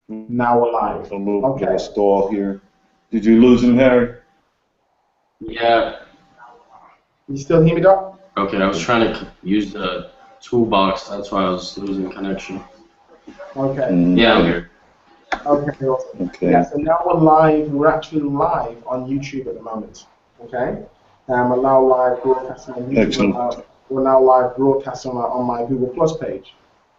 Now we're live. A little bit of a Okay. stall here. Did you lose him, Harry? Yeah. You still hear me, Doc? Okay, I was Okay. trying to use the toolbox. That's why I was losing connection. Okay. Yeah, I'm Okay. here. Okay, awesome. Yeah, Okay. so now we're live. We're actually live on YouTube at the moment. Okay. We're now live broadcasting on YouTube. Excellent. We're now live broadcasting on my Google Plus page.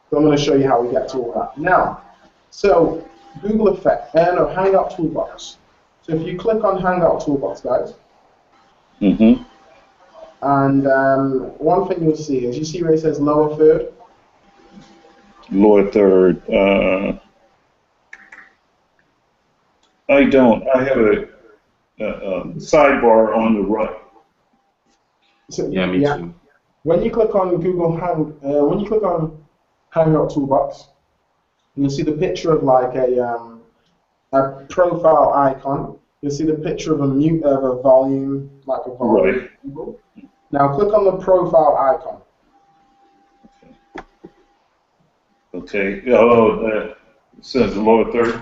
So I'm going to show you how we get to all that. Now, so Google Effect, no, Hangout Toolbox. So if you click on Hangout Toolbox, guys, Mm-hmm. and one thing you'll see is you see where it says lower third. Lower third. I don't. I have a sidebar on the right. So, Yeah, me yeah. too. When you click on when you click on Hangout Toolbox, you'll see the picture of like a profile icon. You'll see the picture of a volume, like a volume. Right. Now click on the profile icon. Okay. Oh, it says the lower third.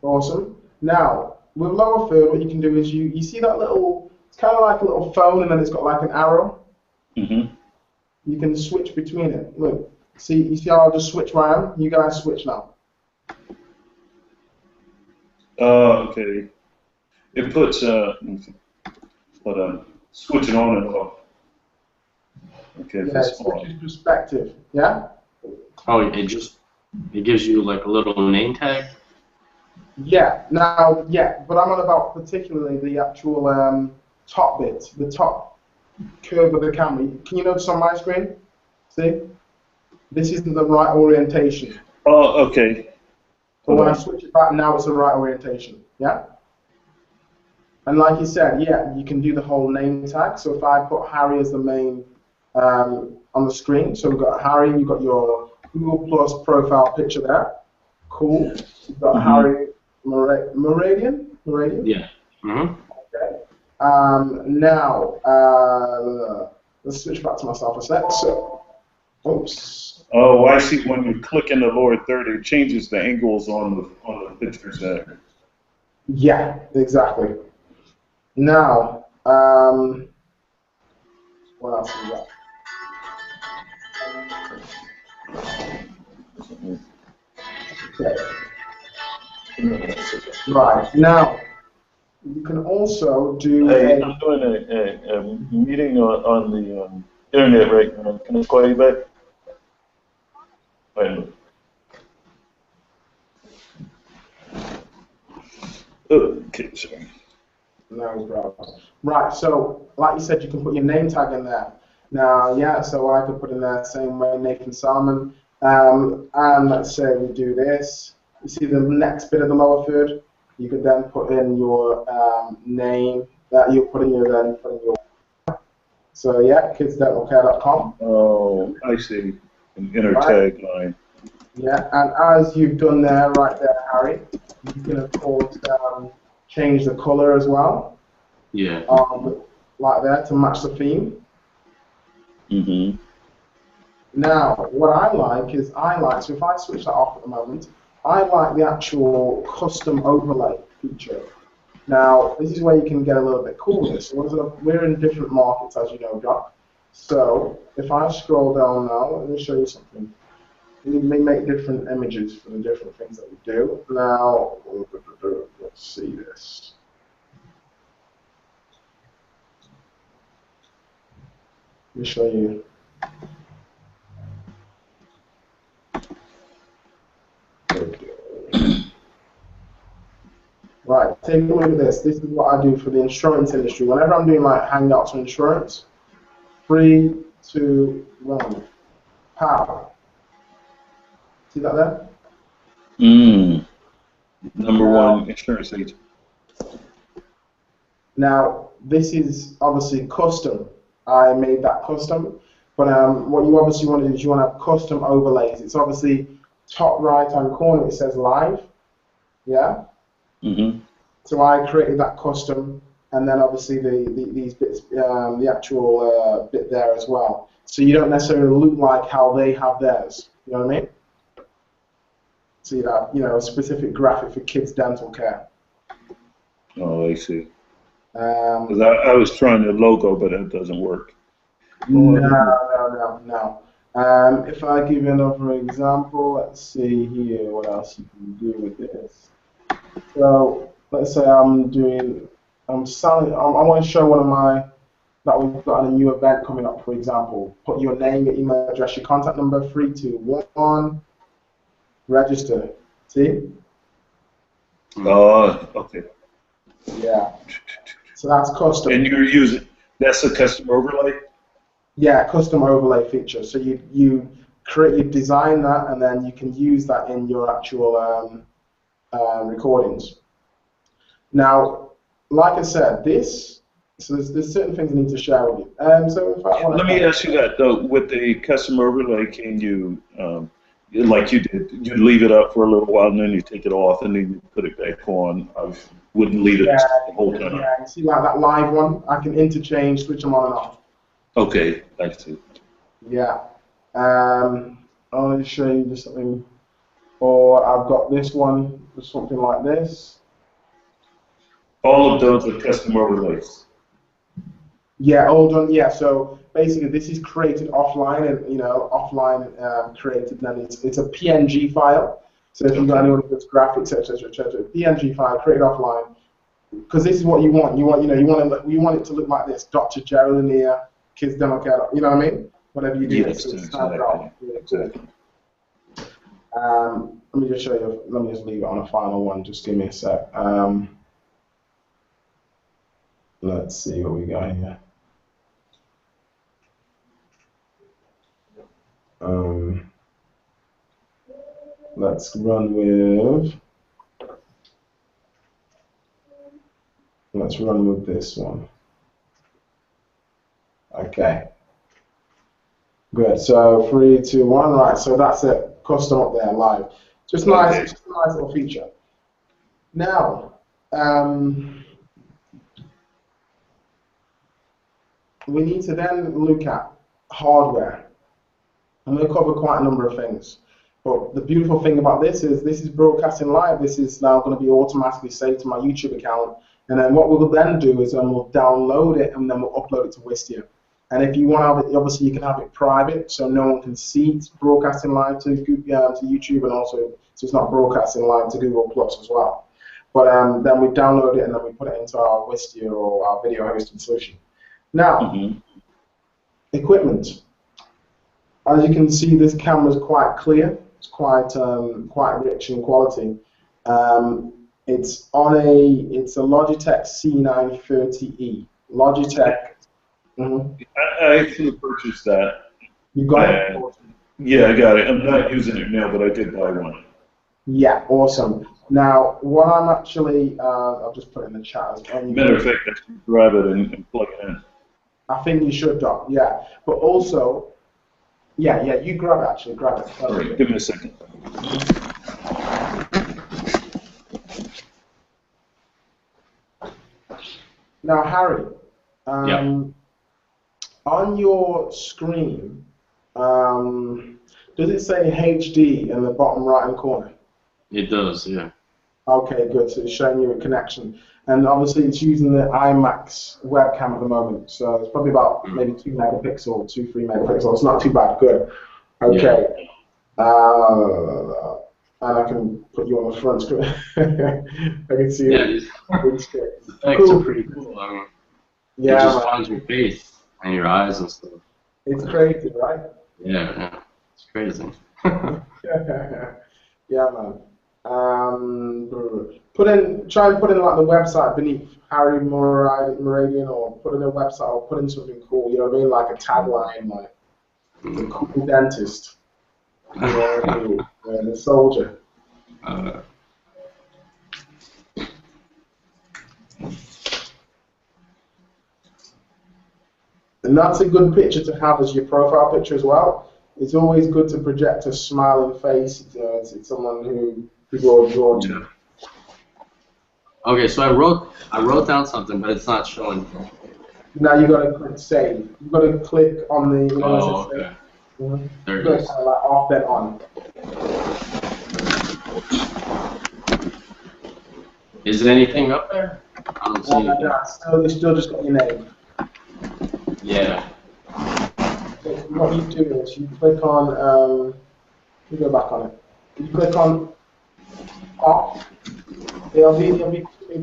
Awesome. Now with lower third, what you can do is you see that little. It's kind of like a little phone, and then it's got like an arrow. Mm-hmm. You can switch between it. Look, you see how I just switch where I am? You guys switch now. Okay. It puts let me see. But switch it on and off. Okay, Yeah, it that's on. switches perspective. Yeah. Oh, it gives you like a little name tag. Yeah. Now, yeah, but I'm on about particularly the actual top bit, the top curve of the camera. Can you notice on my screen? See, this isn't the right orientation. Oh, okay. But Hold when I on. switch it back, now it's the right orientation. Yeah. And like you said, yeah, you can do the whole name tag. So if I put Harry as the main on the screen, so we've got Harry, you've got your Google Plus profile picture there. Cool. You've got Mm-hmm. Harry Meridian. Meridian. Yeah. Mm-hmm. Okay. Now, let's switch back to myself a sec. So, oops. Oh, I see. When you click in the lower third, it changes the angles on the pictures there. Yeah, exactly. Now, what else we got? Okay. Right. Now, you can also do Hey, a. I'm doing a meeting on the internet right now. Can I call you back? Wait a minute. Okay, sorry. No problem. Right, so like you said, you can put your name tag in there. Now, yeah, so I could put in there same way, Nathan Salmon. And let's say we do this. You see the next bit of the lower third? You could then put in your name that you put in your. So yeah, kidsdentalcare.com. Oh, I see. An inner Right? tagline. Yeah, and as you've done there, right there, Harry, you can of course change the color as well, Yeah. like that to match the theme. Mm-hmm. Now, what I like is so if I switch that off at the moment, I like the actual custom overlay feature. Now, this is where you can get a little bit cool with this. So we're in different markets, as you know, Doc. So if I scroll down now, let me show you something. We make different images for the different things that we do. Now, let's see this. Let me show you. Right, take a look at this. This is what I do for the insurance industry. Whenever I'm doing like hangouts for insurance, 3, 2, 1, pow. See that there? Number Now, one insurance agent. now this is obviously custom. I made that custom, but what you obviously want to do is you want to have custom overlays. It's obviously top right hand corner. It says live. Yeah. Mm-hmm. So I created that custom, and then obviously these bits, the actual bit there as well. So you don't necessarily look like how they have theirs. You know what I mean? See that, a specific graphic for kids dental care. Oh, I see. 'Cause Um, I was trying the logo, but it doesn't work. no. If I give you another example, let's see here what else you can do with this. So let's say I'm selling, I want to show one of that we've got a new event coming up, for example. Put your name, your email address, your contact number, 3, 2, 1, register. See? Okay. Yeah. So that's custom. And you're using, that's a custom overlay? Yeah, custom overlay feature. So you design that, and then you can use that in your actual recordings. Now, like I said, so there's certain things I need to share with you. So if I want Let me ask you that though. With the custom overlay, can you, like you did, you leave it up for a little while and then you take it off and then you put it back on? I wouldn't leave it the whole time. Yeah, you see like that live one? I can interchange, switch them on and off. Okay, I see. Yeah. I'll just show you just something. Or I've got this one, something like this. All of those are custom overlays. Yeah, all done. Yeah, so basically this is created offline, and offline created. Then it's a PNG file. So if you've got anyone who does graphics, etc., PNG file created offline, because this is what you want. You want it to look like this. Dr. Geraldine here, Kids Demo Care. You know what I mean? Whatever you do, Yes, to stand exactly. it off. Exactly. Let me just show you. Let me just leave it on a final one. Just give me a sec. Let's see what we got here. Let's run with this one. Okay. Good. So 3, 2, 1. Right. So that's it. Custom up there live. Just nice. Just a nice little feature. Now, we need to then look at hardware. I'm going to cover quite a number of things. But the beautiful thing about this is broadcasting live. This is now going to be automatically saved to my YouTube account. And then what we'll then do is we'll download it and then we'll upload it to Wistia. And if you want to have it, obviously you can have it private so no one can see it's broadcasting live to YouTube, and also so it's not broadcasting live to Google Plus as well. But then we download it and then we put it into our Wistia or our video hosting solution. Now, equipment. As you can see, this camera is quite clear. It's quite rich in quality. It's a Logitech C930E. Logitech. I actually purchased that. You got it? Yeah, I got it. I'm not using it now, but I did buy one. Yeah, awesome. Now, what I'm actually, I'll just put it in the chat as well. Matter of fact, I should grab it and plug it in. I think you should, Doc. Yeah, but also, yeah, you grab it. Actually, grab it. All right, give me a second. Now, Harry. Yeah. On your screen, does it say HD in the bottom right-hand corner? It does, yeah. Okay, good. So it's showing you a connection. And obviously it's using the IMAX webcam at the moment. So it's probably about maybe 2 megapixel, 2, 3 megapixels. It's not too bad. Good. Okay. Yeah. And I can put you on the front screen. I can see it. The effects are pretty cool. I mean, yeah, it just finds your face and your eyes and stuff. It's crazy, right? Yeah. It's crazy. Yeah, man. Try and put in like the website beneath Harry Moravian, or put in a website, or put in something cool. You know what I mean? Like a tagline, like the cool dentist, the soldier. And that's a good picture to have as your profile picture as well. It's always good to project a smiling face. It's someone who people are drawn to. Okay, so I wrote down something, but it's not showing. Now you got to click save. You got to click on the. Okay. Save. There it Good, is. kind of like off then on. Is there anything up there? I don't see anything. No, you still just got your name. Yeah. So what you do is you click on, you go back on it. You click on off. It'll be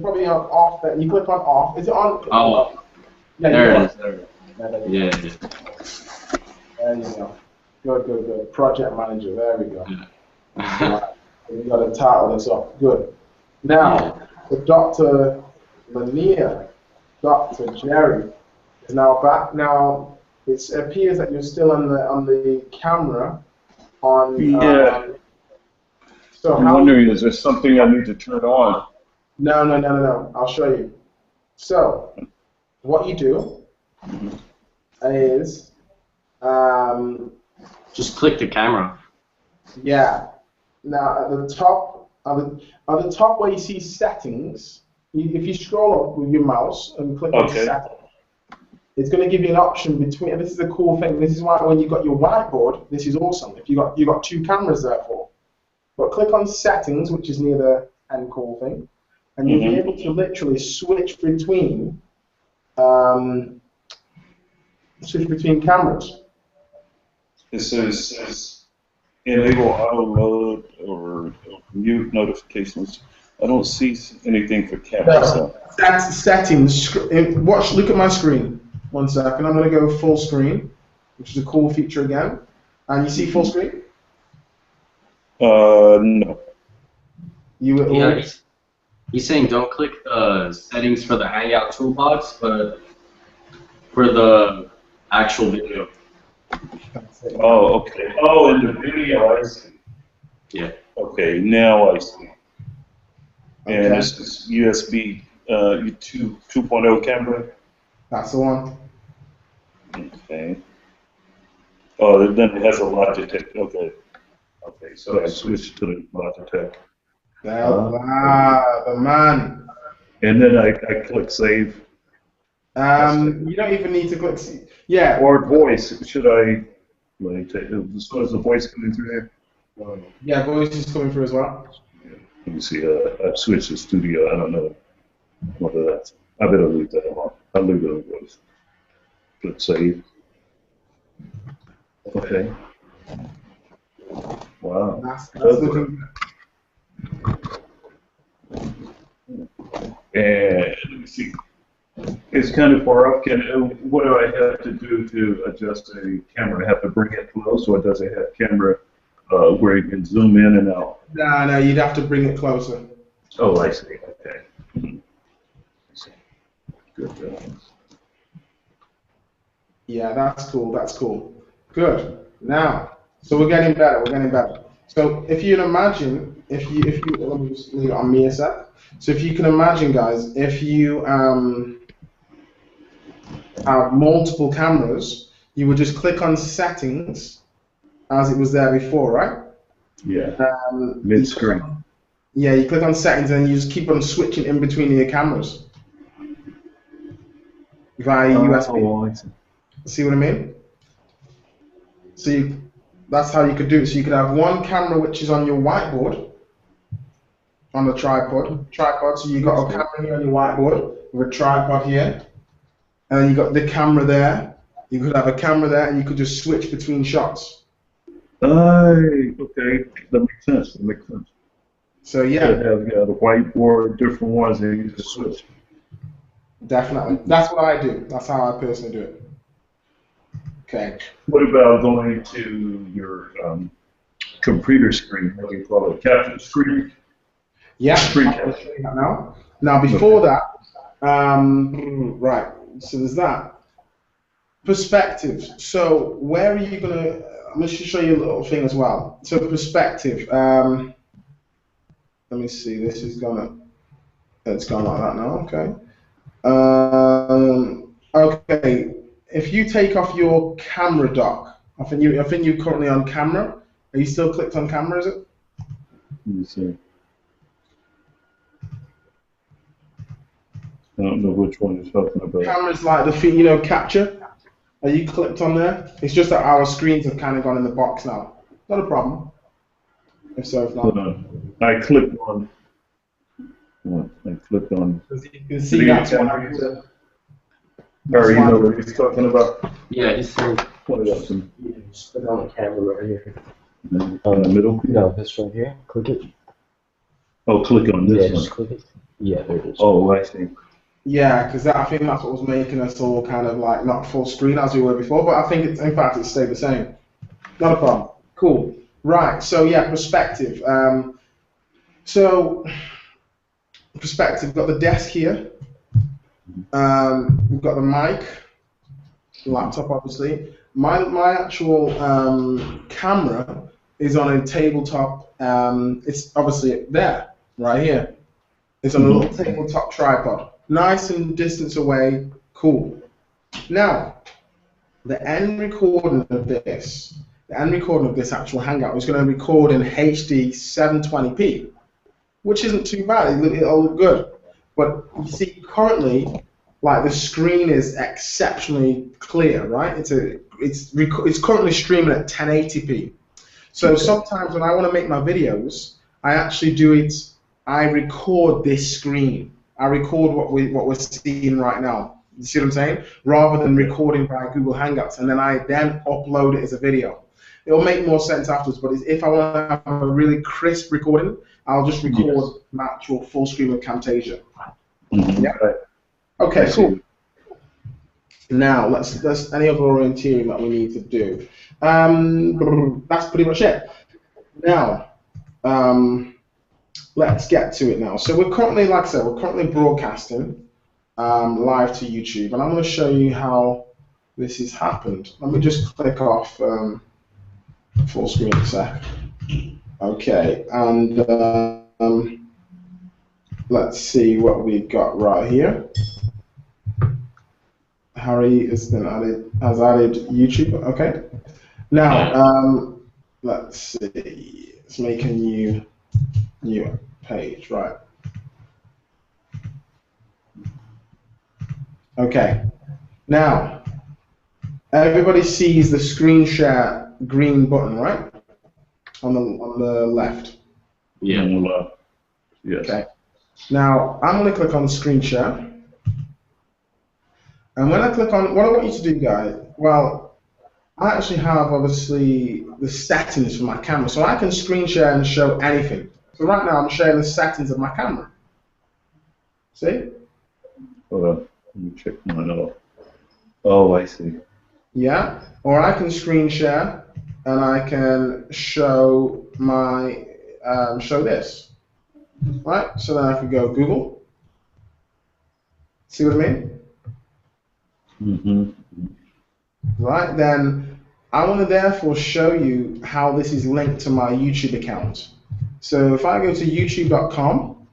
probably on off there. You click on off. Is it on? Oh. Yeah, there it is. There it is. Yeah. Yeah. There you go. Good. Project manager. There we go. Yeah. Right. We got to title this up. Good. Now, for Dr. Lanier, Dr. Jerry is now back. Now, it appears that you're still on the camera. Yeah. So I'm wondering, is there something I need to turn on? No. I'll show you. So, what you do is, Just click the camera. yeah. Now, at the top where you see settings, if you scroll up with your mouse and click on settings, it's going to give you an option between. This is a cool thing. This is why when you got your whiteboard, this is awesome. If you got two cameras therefore, but click on settings, which is near the end call thing, and you'll be able to literally switch between cameras. It says enable auto load or mute notifications. I don't see anything for cameras. No. That's settings. Look at my screen. 1 second. I'm going to go full screen, which is a cool feature again. And you see full screen? No. He's saying don't click settings for the Hangout toolbox, but for the actual video. Oh, okay. Oh, in the video, I see. Yeah. Okay, now I see. And Okay. this is USB 2.0 camera. That's the one. Okay. Oh, then it has a Logitech. Okay. Okay, so I switched to the Logitech. The man. And then I click save. You don't even need to click. Yeah. Or voice. Should I? Let me take. So is the voice coming through there? Yeah, voice is coming through as well. Let me see. I've switched to studio. I don't know whether that's. I better leave that alone. I'll leave it on voice. Click save. Okay. Wow. That's looking good. And let me see. It's kind of far up. What do I have to do to adjust the camera? I have to bring it close, or does it have camera where you can zoom in and out? No, you'd have to bring it closer. Oh, I see. Okay. Good. Yeah, that's cool. Good. Now, so we're getting better. So if you can imagine, if you let me just leave it on me a sec. So if you can imagine, guys, if you have multiple cameras, you would just click on settings as it was there before, right? Yeah. Mid-screen. Yeah, you click on settings and you just keep on switching in between your cameras via USB. Oh, I see. See what I mean? So that's how you could do it. So you could have one camera which is on your whiteboard, on the tripod. So you got a camera here on your whiteboard with a tripod here, and then you got the camera there. You could have a camera there, and you could just switch between shots. Okay, that makes sense. So yeah, you have the whiteboard, different ones, and you just switch. Definitely. That's what I do. That's how I personally do it. Okay. What about going to your computer screen? What do you call it? Capture screen? Yeah. Screen I'll capture. show you that now. Now, before that, right. So there's that. Perspective. So where are you going to... I'm going to show you a little thing as well. So perspective. Let me see. This is going to... It's gone like that now. Okay. Okay. If you take off your camera dock, I think you're currently on camera. Are you still clicked on camera? Is it? Let me see. I don't know which one you're talking about. Camera's like the capture. Are you clicked on there? It's just that our screens have kind of gone in the box now. Not a problem. If so, if not. Hold on. I clicked on. What? I clicked on. As you can see, that's what I Or you know what he's talking about? Yeah, he's saying. What else? In Just put it on the camera right here. the middle? No, this right here. Click it. Oh, click on Yeah, this just one. click it. Yeah, there it is. Oh, I see. Yeah, because I think that's what was making us all kind of like not full screen as we were before, but I think it's, in fact, it stayed the same. Not a problem. Cool. Right. So yeah, perspective. So perspective. We've got the desk here. We've got the mic, laptop, obviously. My actual camera is on a tabletop. It's obviously there, right here. It's on a little tabletop tripod. Nice and distance away. Cool. Now, the end recording of this actual Hangout is going to record in HD 720p, which isn't too bad. It'll look good. But you see, currently, like the screen is exceptionally clear, right? It's currently streaming at 1080p. So sometimes when I want to make my videos, I actually do it. I record this screen. I record what we're seeing right now. You see what I'm saying? Rather than recording by Google Hangouts, and then I upload it as a video. It'll make more sense afterwards. But if I want to have a really crisp recording, I'll just record my actual full screen with Camtasia. Yeah. Okay. Cool. Now let's any other orienteering that we need to do. That's pretty much it. Now, let's get to it now. So we're currently, like I said, we're currently broadcasting live to YouTube, and I'm going to show you how this has happened. Let me just click off full screen a sec. Okay, and let's see what we've got right here. Harry has added YouTube. Okay. Now, let's see. Let's make a new page, right? Okay. Now, everybody sees the screen share green button, right? On the left. Yeah. Yes. Okay. Now, I'm going to click on screen share. And when I click on, what I want you to do, guys, well, I actually have, obviously, the settings for my camera. So I can screen share and show anything. So right now, I'm showing the settings of my camera. See? Hold on. Let me check mine out. Oh, I see. Yeah. Or I can screen share, and I can show my, show this. Right? So then I can go Google. See what I mean? Right, then I want to therefore show you how this is linked to my YouTube account. So if I go to youtube.com,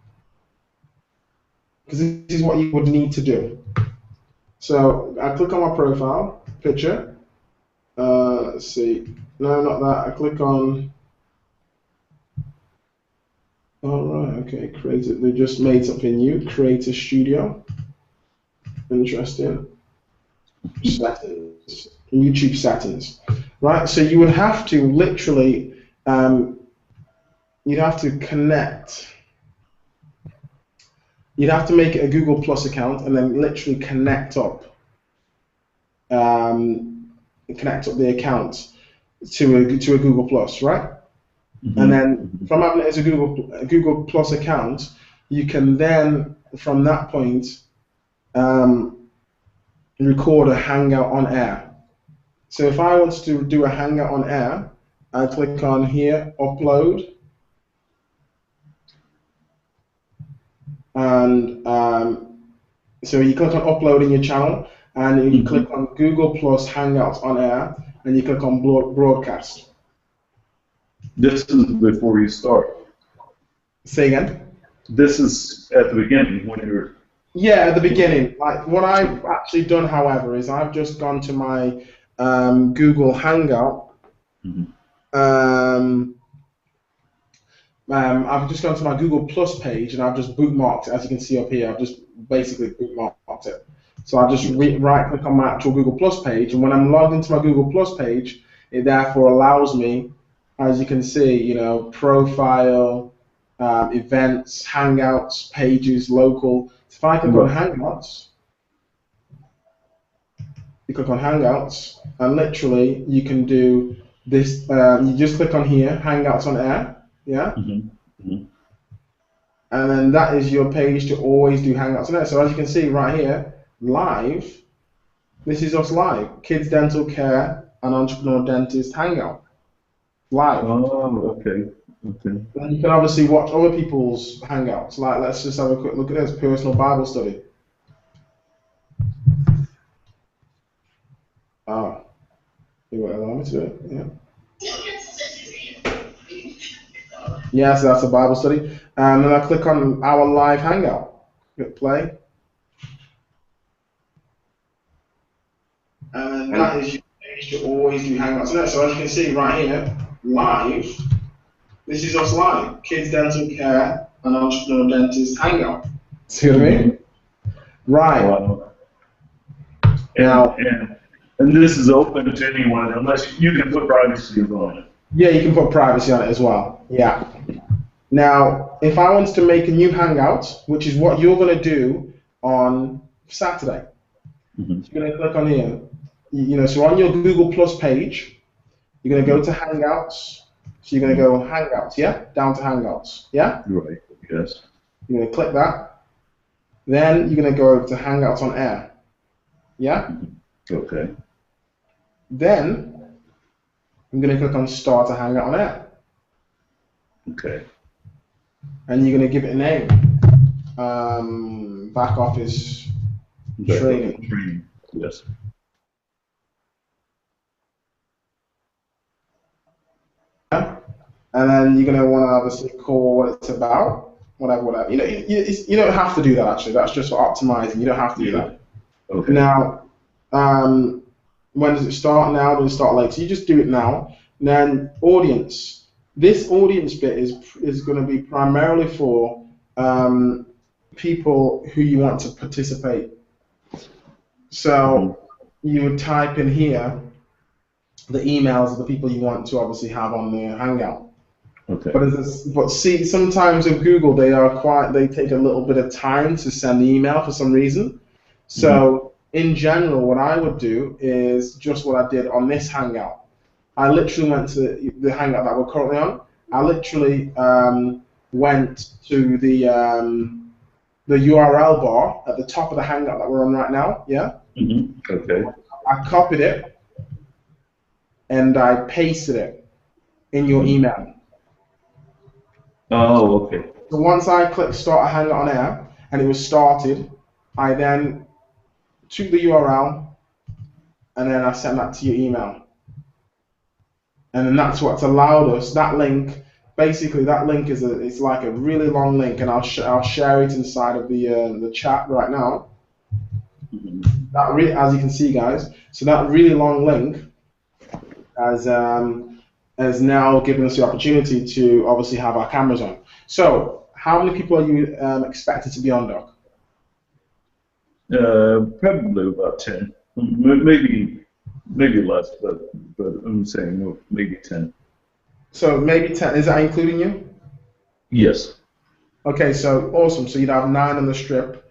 because this is what you would need to do. So I click on my profile picture. Let's see. No, not that. I click on. All right. Okay. Creative. They just made something new. Creator Studio. Interesting. Settings, YouTube settings, right? So you would have to literally, you'd have to connect. You'd have to make it a Google Plus account and then literally connect up the account to a Google Plus, right? And then from having it as a Google Plus account, you can then from that point. Record a Hangout on air. So if I want to do a Hangout on air, I click on here, upload, and so you click on upload in your channel, and you click on Google Plus Hangouts on air, and you click on broadcast. This is before you start. Say again? This is at the beginning when you're. Yeah, at the beginning. Like what I've actually done, however, is I've just gone to my Google Hangout. I've just gone to my Google Plus page and I've just bookmarked it. As you can see up here, I've just basically bookmarked it. So I just right-click on my actual Google Plus page, and when I'm logged into my Google Plus page, it therefore allows me, as you can see, you know, profile, events, Hangouts, pages, local. If I click on Hangouts, you click on Hangouts, and literally you can do this. You just click on here, Hangouts on Air, yeah? And then that is your page to always do Hangouts on Air. So as you can see right here, live, this is us live, Kids Dental Care and Entrepreneur Dentist Hangout, live. Oh, okay. Okay. And you can obviously watch other people's Hangouts. Like, let's just have a quick look at this, personal Bible study. Ah, you won't allow me to do it, yeah. Yes, that's a Bible study. And then I click on our live Hangout. Hit play. And that is your page to always do Hangouts there. So as you can see right here, live, this is us live. Kids Dental Care and Entrepreneur Dentist Hangout. See what I mean? Right. Wow. And this is open to anyone unless you can put privacy on it. Yeah, you can put privacy on it as well. Yeah. Now, if I wanted to make a new Hangout, which is what you're going to do on Saturday, so you're going to click on here. So on your Google Plus page, you're going to go to Hangouts. So you're going to go Hangouts, yeah? Down to Hangouts, yeah? Right, yes. You're going to click that. Then you're going to go over to Hangouts on Air, yeah? Okay. Then I'm going to click on Start a Hangout on Air. Okay. And you're going to give it a name. Back office training. Yes. And then you're going to want to obviously call what it's about, whatever. You don't have to do that actually. That's just for optimizing. You don't have to do that. Okay. Now, when does it start? Now? Does it start later? So you just do it now. And then audience. This audience bit is going to be primarily for people who you want to participate. So you would type in here the emails of the people you want to obviously have on the Hangout. Okay. But see, sometimes with Google they take a little bit of time to send the email for some reason. So in general, what I would do is just what I did on this Hangout. I literally went to the Hangout that we're currently on. I literally went to the URL bar at the top of the Hangout that we're on right now. Yeah. Okay. I copied it and I pasted it in your email. Oh, okay. So once I clicked Start a Hangout on Air and it was started, I then took the URL and then I sent that to your email. And then that's what's allowed us, that link, basically that link it's like a really long link, and I'll share it inside of the chat right now. As you can see, guys, so that really long link has now given us the opportunity to obviously have our cameras on. So how many people are you expected to be on, Doc? Probably about 10, maybe less, but I'm saying maybe 10. So maybe 10. Is that including you? Yes. Okay, so awesome. So you'd have 9 on the strip,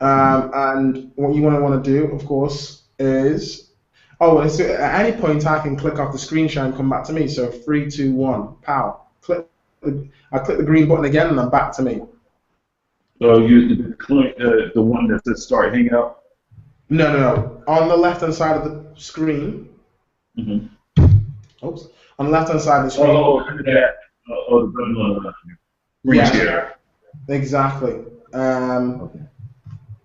and what you want to do, of course, is at any point I can click off the screen share and come back to me. So 3, 2, 1, pow. I click the green button again, and I'm back to me. So the one that says Start Hangout? No. On the left-hand side of the screen. Oops. On the left-hand side of the screen. The button on the left. Green share. Exactly. And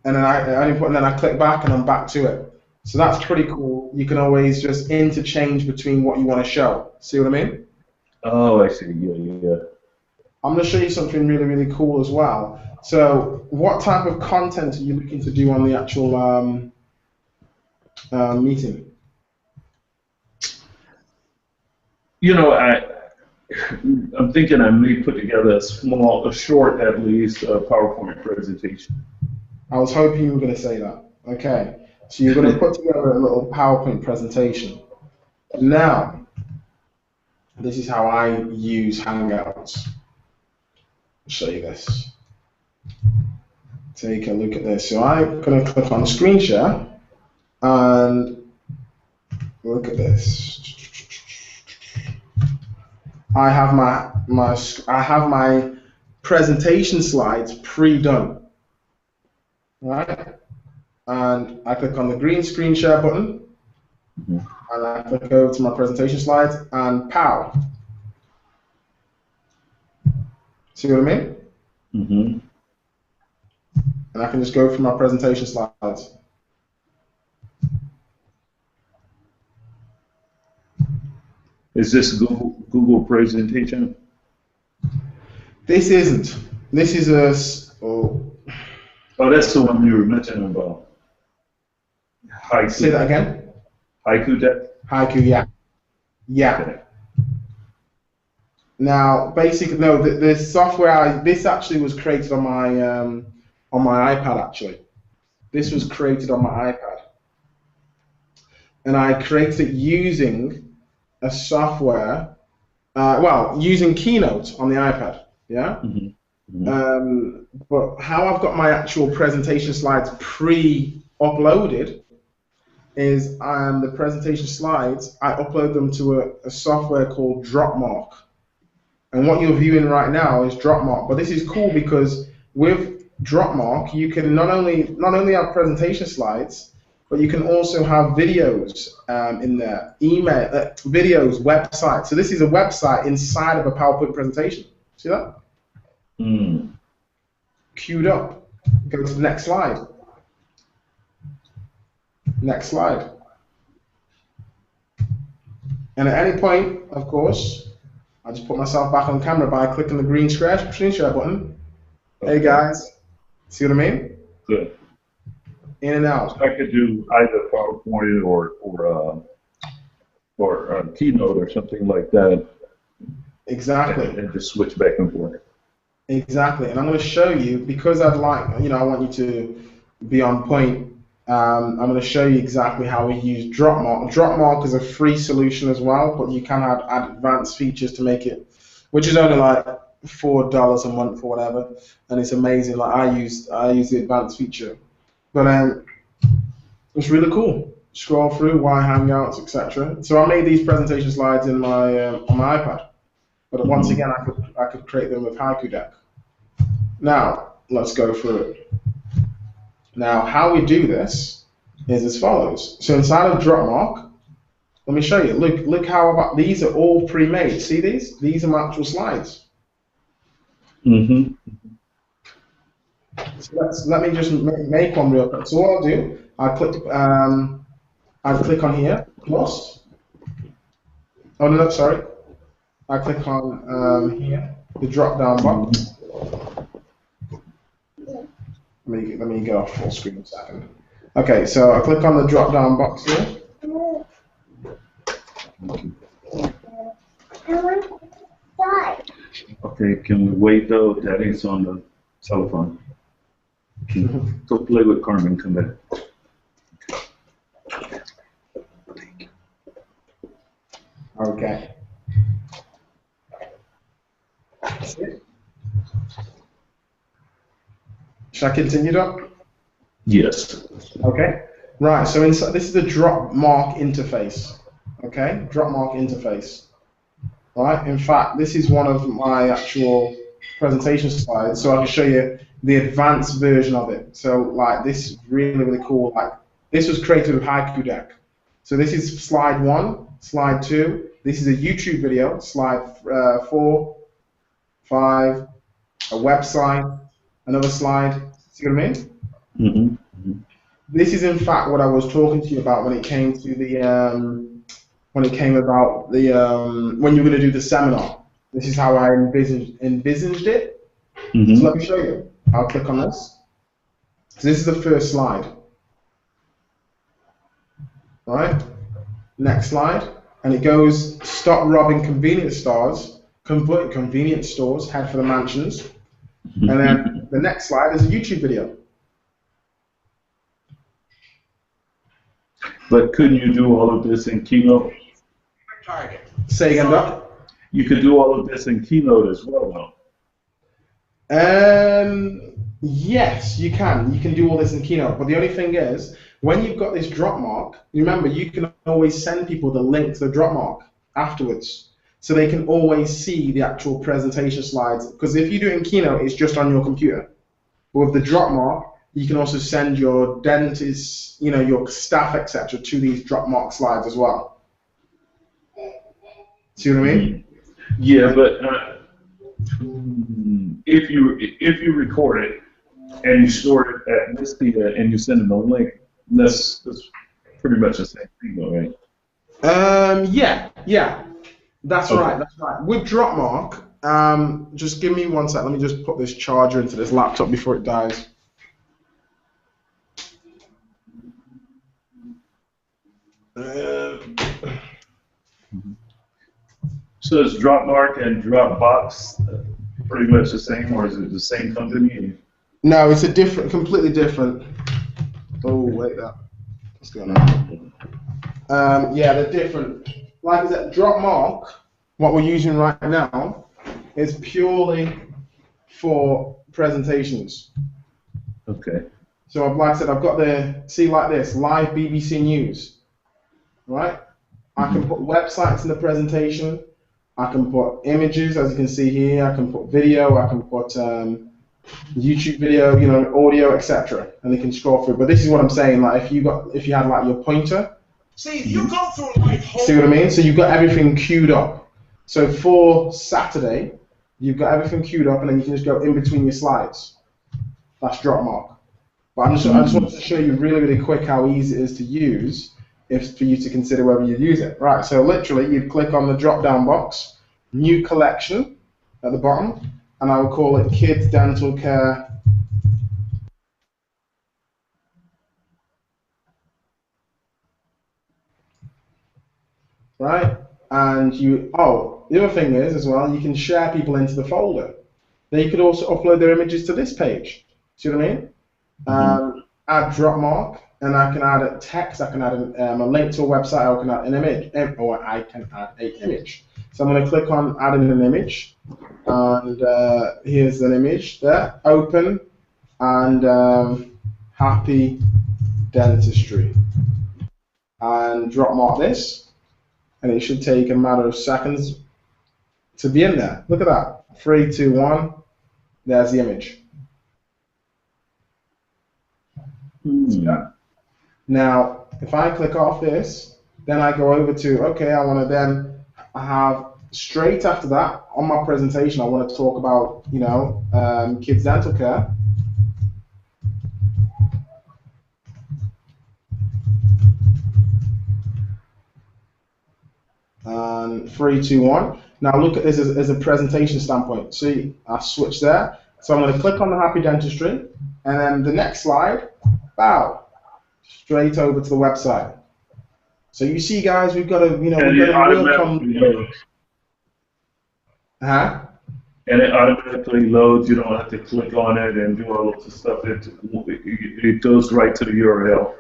then I click back, and I'm back to it. So that's pretty cool. You can always just interchange between what you want to show. See what I mean? Oh, I see. Yeah. I'm going to show you something really, really cool as well. So what type of content are you looking to do on the actual meeting? I'm thinking I may put together a short at least, PowerPoint presentation. I was hoping you were going to say that. Okay. So you're going to put together a little PowerPoint presentation. Now, this is how I use Hangouts. show you this. Take a look at this. So I'm going to click on screen share and look at this. I have my presentation slides pre-done, right? And I click on the green screen share button, and I click over to my presentation slides, and pow. See what I mean? Mm-hmm. And I can just go through my presentation slides. Is this Google presentation? This isn't. This is a. Oh, that's the one you were mentioning about. Haiku. say that again. Haiku deck. Haiku, yeah. Yeah. Okay. Now, basically, no. The software. This actually was created on my iPad. Actually, this was created on my iPad, and I created it using a software. Using Keynote on the iPad. Yeah. Mm-hmm. Mm-hmm. But how I've got my actual presentation slides pre-uploaded is the presentation slides, I upload them to a software called Dropmark. And what you're viewing right now is Dropmark. But this is cool because with Dropmark, you can not only have presentation slides, but you can also have videos in there, videos, websites. So this is a website inside of a PowerPoint presentation. See that? Mm. Queued up. Go to the next slide. Next slide. And at any point, of course, I just put myself back on camera by clicking the green screen share button. Okay. Hey guys, see what I mean? Good. In and out. I could do either PowerPoint or Keynote or something like that. Exactly. And just switch back and forth. Exactly. And I'm going to show you, because I want you to be on point. I'm going to show you exactly how we use Dropmark. Dropmark is a free solution as well, but you can add advanced features to make it, which is only like $4 a month or whatever, and it's amazing. Like I use the advanced feature, but it's really cool. Scroll through why Hangouts, etc. So I made these presentation slides in my on my iPad, but once again I could create them with Haiku Deck. Now let's go through it. Now, how we do this is as follows. So inside of Dropmark, let me show you. Look how these are all pre-made. See these? These are my actual slides. Mm-hmm. So let me just make one real quick. So what I'll do, I'll click on here, plus. Oh no, sorry. I click on here, the drop-down box. Let me go off full screen a second. Okay, so I click on the drop-down box here. Okay, can we wait though? Daddy's on the telephone. Go play with Carmen, come back. Okay. That's it. Should I continue, Doc? Yes. Okay. Right, so inside, this is the Dropmark interface. Okay, Dropmark interface. Right, in fact, this is one of my actual presentation slides, so I can show you the advanced version of it. So, like, this is really, really cool. Like, this was created with Haiku Deck. So this is slide 1, slide 2. This is a YouTube video, slide 4, 5, a website, another slide. See what I mean? Mm-hmm. Mm-hmm. This is in fact what I was talking to you about when it came to the when you were going to do the seminar. This is how I envisaged it. Mm-hmm. So let me show you. I'll click on this. So this is the first slide. Right? Next slide. And it goes, stop robbing convenience stores, convenience stores, head for the mansions. And then the next slide is a YouTube video. But couldn't you do all of this in Keynote? Say again, Doc? You could do all of this in Keynote as well, though. Yes, you can. You can do all this in Keynote, but the only thing is, when you've got this drop mark, remember you can always send people the link to the drop mark afterwards, so they can always see the actual presentation slides. Because if you do it in Keynote, it's just on your computer. But with the drop mark, you can also send your dentists, your staff, etc., to these drop mark slides as well. See what I mean? Yeah, but if you record it and you store it at Wispia and you send them a link, that's pretty much the same thing, though, right? Yeah, that's Okay. right, that's right. With Dropmark, just give me one sec. Let me just put this charger into this laptop before it dies. So is Dropmark and Dropbox pretty much the same, or is it the same company? No, it's completely different. Oh, wait, what's going on? Yeah, they're different. Like I said, Dropmark, what we're using right now, is purely for presentations. Okay. So, like I said, I've got like this, live BBC News, right? I can put websites in the presentation. I can put images, as you can see here. I can put video. I can put YouTube video, audio, etc. And they can scroll through. But this is what I'm saying. Like if you had like your pointer. See, you go through life. See what I mean? So you've got everything queued up. So for Saturday, you've got everything queued up, and then you can just go in between your slides. That's Dropmark. But I just wanted to show you really, really quick how easy it is to use, for you to consider whether you use it. Right, so literally you'd click on the drop-down box, new collection at the bottom, and I will call it Kids Dental Care. Right, and the other thing is as well, you can share people into the folder. They could also upload their images to this page. See what I mean? Add Dropmark, and I can add a text. I can add a link to a website. I can add an image, or I can add an image. So I'm going to click on adding an image, and here's an image there. Open, and happy dentistry, and Dropmark this, and it should take a matter of seconds to be in there. Look at that. 3, 2, 1. There's the image. Now, if I click off this, then I go over to, okay, I want to then have straight after that on my presentation, I want to talk about, kids dental care. And 3, 2, 1. Now look at this as a presentation standpoint. See, I switch there. So I'm going to click on the happy dentistry, and then the next slide, bow, straight over to the website. So you see, guys, we've got a, we've got a real And it automatically loads. You don't have to click on it and do all of the stuff. It goes right to the URL.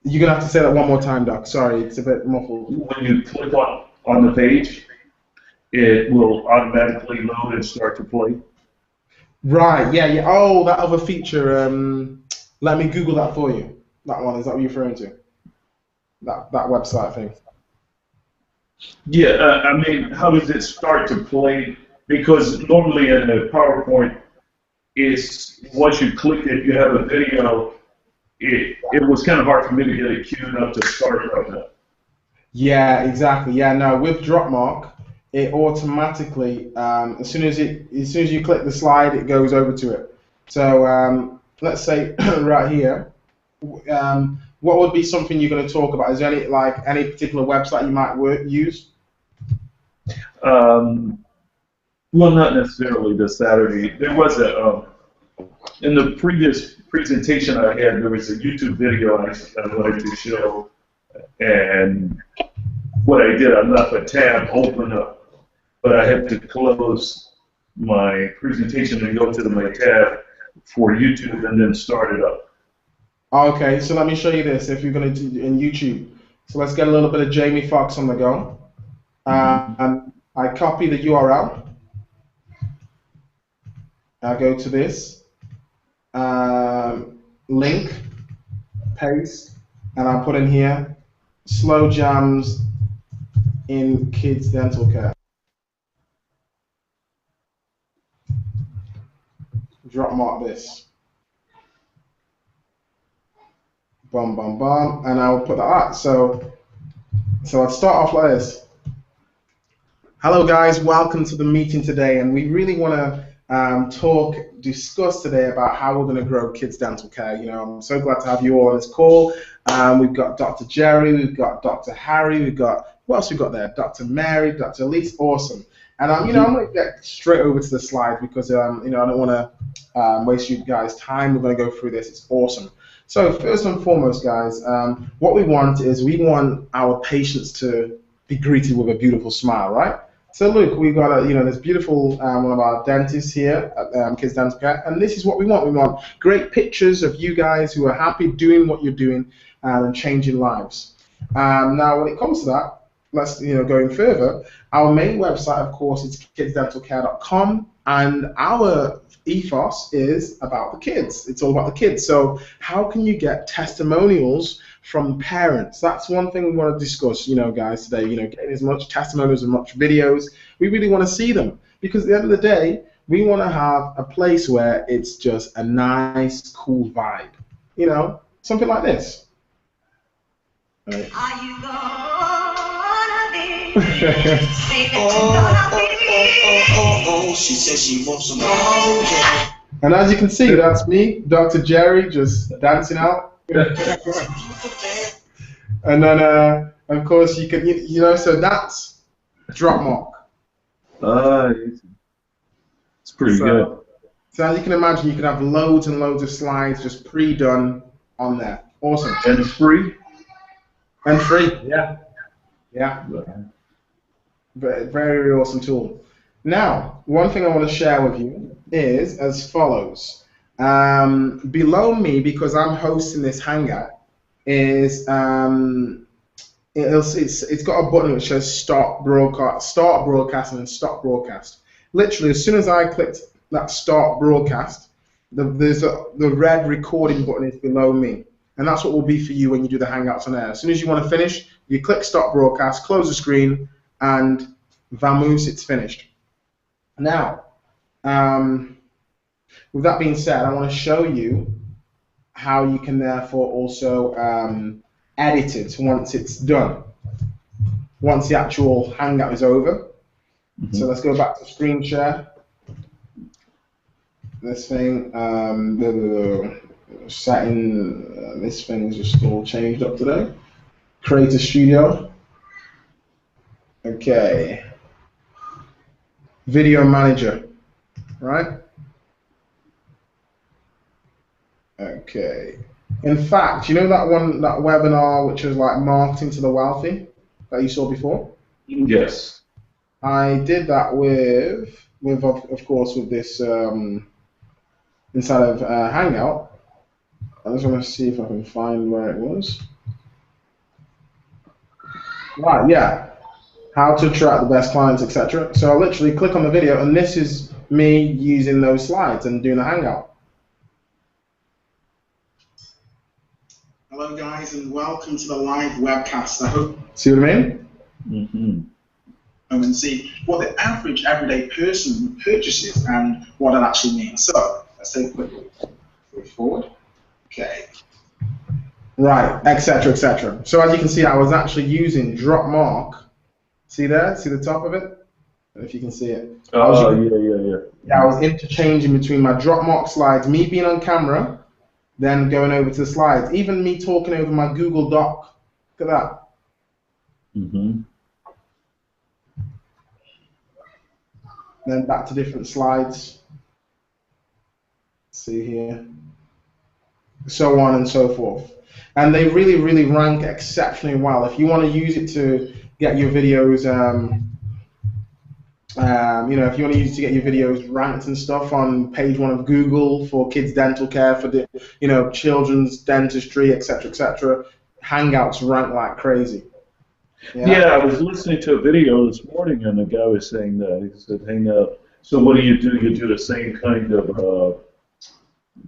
You're gonna have to say that one more time, Doc. Sorry, it's a bit muffled. When you click on the page, it will automatically load and start to play. Right. Yeah. Oh, that other feature. Let me Google that for you. That one, is that what you're referring to? That website thing. Yeah. I mean, how does it start to play? Because normally in a PowerPoint, it's once you click it, you have a video. It was kind of hard for me to get it queued up to start right now. Yeah, exactly. Yeah, no, with Dropmark, it automatically, as soon as you click the slide, it goes over to it. So let's say right here, what would be something you're going to talk about? Is there any particular website you might use? Well, not necessarily this Saturday. There was in the previous presentation I had, there was a YouTube video I wanted to show, and what I did, I left a tab open up, but I had to close my presentation and go to my tab for YouTube and then start it up. Okay, so let me show you this if you're going to do in YouTube. So let's get a little bit of Jamie Foxx on the go. I copy the URL. I go to this, link, paste, and I put in here, slow jams in kids dental care. Drop mark this. Bum, bum, bum, and I will put that out. So I'd start off like this. Hello guys, welcome to the meeting today, and we really want to discuss today about how we're going to grow kids dental care. You know, I'm so glad to have you all on this call. We've got Dr. Jerry, we've got Dr. Harry, we've got, who else we've got there? Dr. Mary, Dr. Elise, awesome. And I'm going to get straight over to the slides because I don't want to waste you guys' time. We're going to go through this. It's awesome. So first and foremost, guys, what we want our patients to be greeted with a beautiful smile, right? So look, we've got this beautiful one of our dentists here at Kids Dental Care, and this is what we want. We want great pictures of you guys who are happy doing what you're doing and changing lives. Now, when it comes to that, let's going further. Our main website, of course, is kidsdentalcare.com, and our ethos is about the kids. It's all about the kids. So how can you get testimonials from parents? That's one thing we want to discuss, guys, today. Getting as much testimonials and much videos. We really want to see them because at the end of the day, we want to have a place where it's just a nice, cool vibe. Something like this. Right. Are you gonna be? Say that you're gonna be. She says she wants some more. And as you can see, that's me, Dr. Jerry, just dancing out. And then, of course, you can, so that's drop mark. It's pretty good. So as you can imagine, you can have loads and loads of slides just pre-done on there. Awesome. And it's free? And free, yeah. Yeah. Very, very awesome tool. Now, one thing I want to share with you is as follows. Below me, because I'm hosting this Hangout, is it's got a button which says start broadcast and stop broadcast. Literally, as soon as I clicked that start broadcast, the red recording button is below me. And that's what will be for you when you do the Hangouts on air. As soon as you want to finish, you click stop broadcast, close the screen, and vamoose, it's finished. Now, with that being said, I want to show you how you can therefore also edit it once it's done, once the actual Hangout is over. Mm-hmm. So let's go back to screen share. This thing, setting, this thing is just all changed up today. Create a studio. Okay. Video manager, right? Okay. In fact, you know that webinar which was like marketing to the wealthy that you saw before? Yes. I did that with of course with this inside of Hangout. I just want to see if I can find where it was. Right, yeah. How to attract the best clients, etc. So I literally click on the video, and this is me using those slides and doing the Hangout. Hello, guys, and welcome to the live webcast. I hope. See what I mean? Mm-hmm. And see what the average everyday person purchases and what it actually means. So let's take a quick look forward. Okay. Right, etc., etc. So as you can see, I was actually using drop mark. See there? See the top of it? I don't know if you can see it. Oh, yeah. Yeah, I was interchanging between my drop mark slides, me being on camera, then going over to the slides. Even me talking over my Google Doc. Look at that. Mm-hmm. Then back to different slides. See here. So on and so forth. And they really, really rank exceptionally well. If you want to use it to get your videos, if you want to use it to get your videos ranked and stuff on page 1 of Google for kids dental care, for the, children's dentistry, etc., Hangouts rank like crazy. Yeah, I was listening to a video this morning, and the guy was saying that he said Hangout So what do? You do the same kind of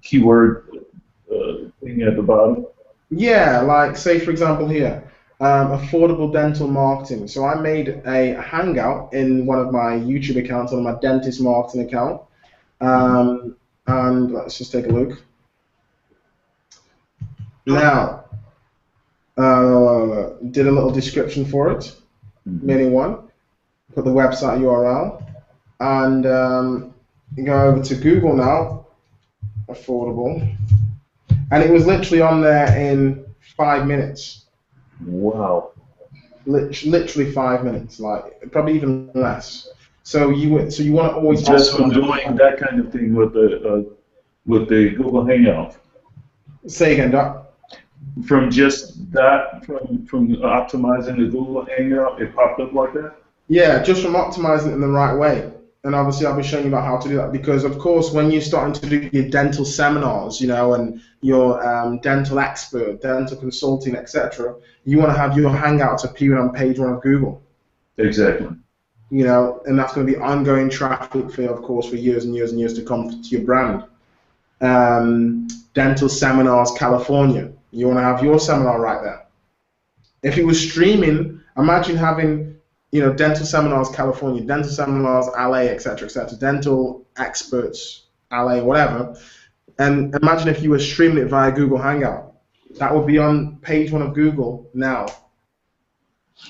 keyword thing at the bottom? Yeah, like say for example here, affordable dental marketing. So I made a hangout in one of my YouTube accounts, on my dentist marketing account. And let's just take a look. Now, did a little description for it, meaning one, put the website URL, and go over to Google now, affordable, and it was literally on there in 5 minutes. Wow. Literally 5 minutes, like probably even less. So you want to always Just from doing that kind of thing with the Google Hangout. say again, Doc. From just that, from optimizing the Google Hangout, it popped up like that? Yeah, just from optimizing it in the right way. And obviously I'll be showing you about how to do that, because of course when you're starting to do your dental seminars, you know, and your dental expert, dental consulting, etc., you want to have your Hangouts appearing on page 1 of Google. Exactly. You know, and that's going to be ongoing traffic for you, of course, for years and years and years to come to your brand. Dental Seminars California. You want to have your seminar right there. If it was streaming, imagine having, you know, Dental Seminars California, Dental Seminars LA, etc., etc., Dental Experts LA, whatever. And imagine if you were streaming it via Google Hangout. That would be on page 1 of Google now.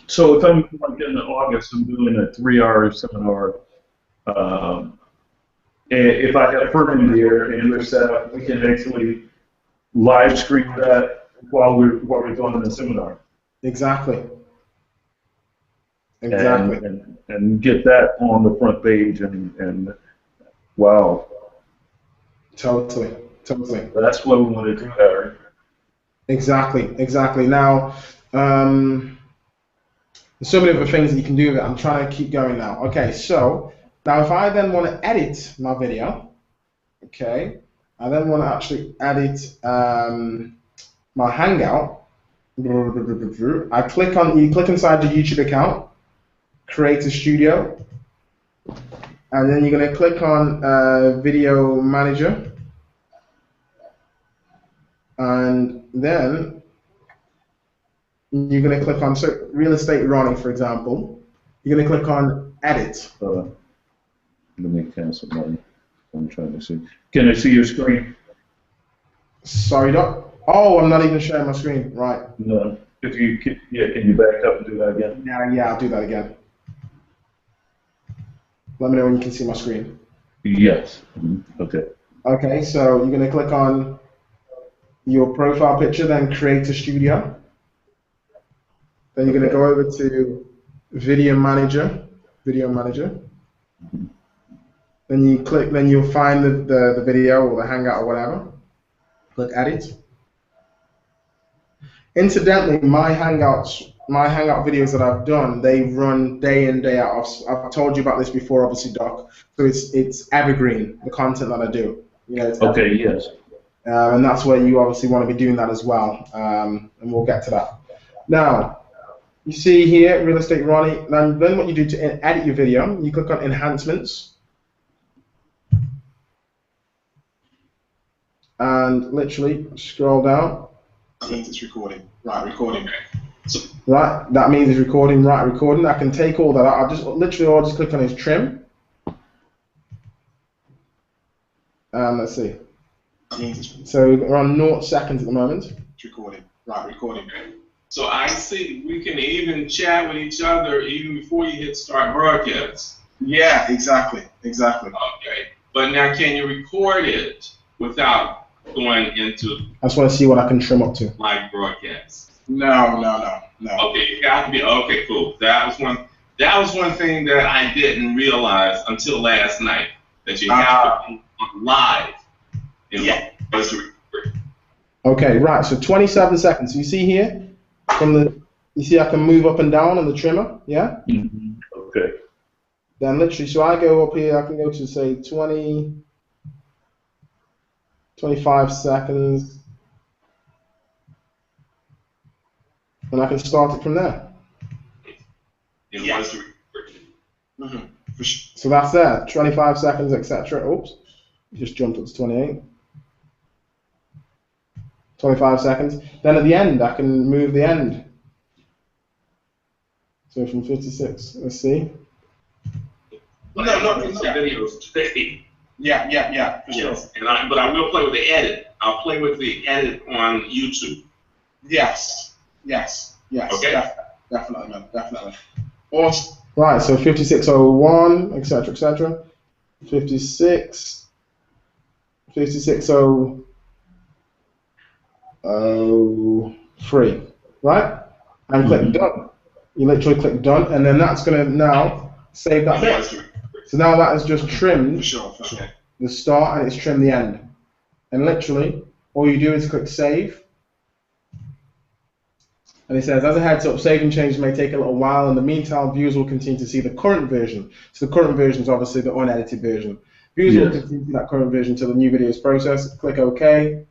So if I'm like in August, I'm doing a 3-hour seminar. If I have Furman here and you're set up, we can actually live stream that while we're doing the seminar. Exactly. Exactly. And get that on the front page and wow. Totally. That's what we want to do, Harry. Exactly. Now, there's so many other things that you can do with it. I'm trying to keep going now. Okay, so now if I then want to edit my video, okay, I then want to actually edit my Hangout. I click on, you click inside your YouTube account, create a studio, and then you're going to click on Video Manager, and then you're going to click on real estate running, for example. You're going to click on edit. Let me cancel mine. I'm trying to see. Can I see your screen? Sorry, Doc. Oh, I'm not even sharing my screen. Right. No. If you can you back up and do that again? Yeah, I'll do that again. Let me know when you can see my screen. Yes. Okay. Okay, so you're going to click on your profile picture, then create a studio. Then you're going to go over to Video Manager. Then you click, then you'll find the video or the Hangout or whatever. Click Edit. Incidentally, my Hangout videos that I've done, they run day in, day out. I've told you about this before, obviously, Doc. So it's evergreen, the content that I do. You know, it's okay, yes. And that's where you obviously want to be doing that as well. And we'll get to that. Now, you see here, Real Estate Ronnie. Then what you do to edit your video, you click on Enhancements. And literally scroll down. That means it's recording. Right, recording. So, Right, that means it's recording. Right, recording. I can take all that out. I'll just click on his trim. And let's see. that means it's So we're on 0 seconds at the moment. recording. Right, recording. So I see we can even chat with each other even before you hit start broadcast. Yeah, exactly. Okay. But now can you record it without going into I just want to see what I can trim up to. live broadcast? No. Okay, you have to be okay, cool. That was one thing that I didn't realize until last night. That you have to be live in order to record. Okay, right. So 27 seconds. So you see here, you see I can move up and down on the trimmer. Yeah. Mm-hmm. Okay. Then literally, so I go up here. I can go to say 25 seconds, and I can start it from there. In order to record. Mm-hmm. So that's there. 25 seconds, etc. Oops, just jumped up to 28. 25 seconds. Then at the end, I can move the end. So from 56, let's see. No, videos today. Yeah, for sure. Yes, but I will play with the edit. I'll play with the edit on YouTube. Yes. Okay. Definitely, man. Definitely. Awesome. Right, so 5601, etc., etc. 56, 5603, right? And click done. You literally click done, and then that's going to now save that bit. So now that has just trimmed For sure. the start and it's trimmed the end. And literally, all you do is click save. And it says, as a heads up, saving changes may take a little while. In the meantime, viewers will continue to see the current version. So the current version is obviously the unedited version. Viewers will continue to see that current version until the new video is processed. Click OK.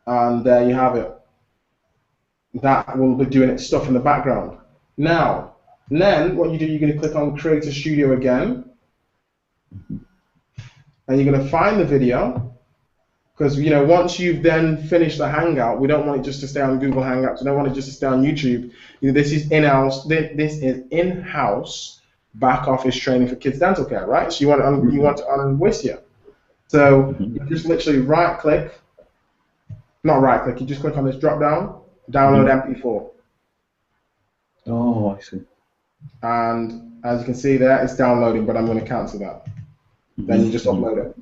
And there you have it. That will be doing its stuff in the background. Now, then what you do, you're going to click on Creator Studio again. And you're going to find the video. Because once you've then finished the Hangout, we don't want it just to stay on Google Hangouts. We don't want it just to stay on YouTube. This is in-house. This is in-house back office training for kids dental care, right? So you want it on Wistia. So you just literally right-click. Not right-click. You just click on this drop-down. Download MP4. Oh, I see. And as you can see there, it's downloading, but I'm going to cancel that. Then you just upload it.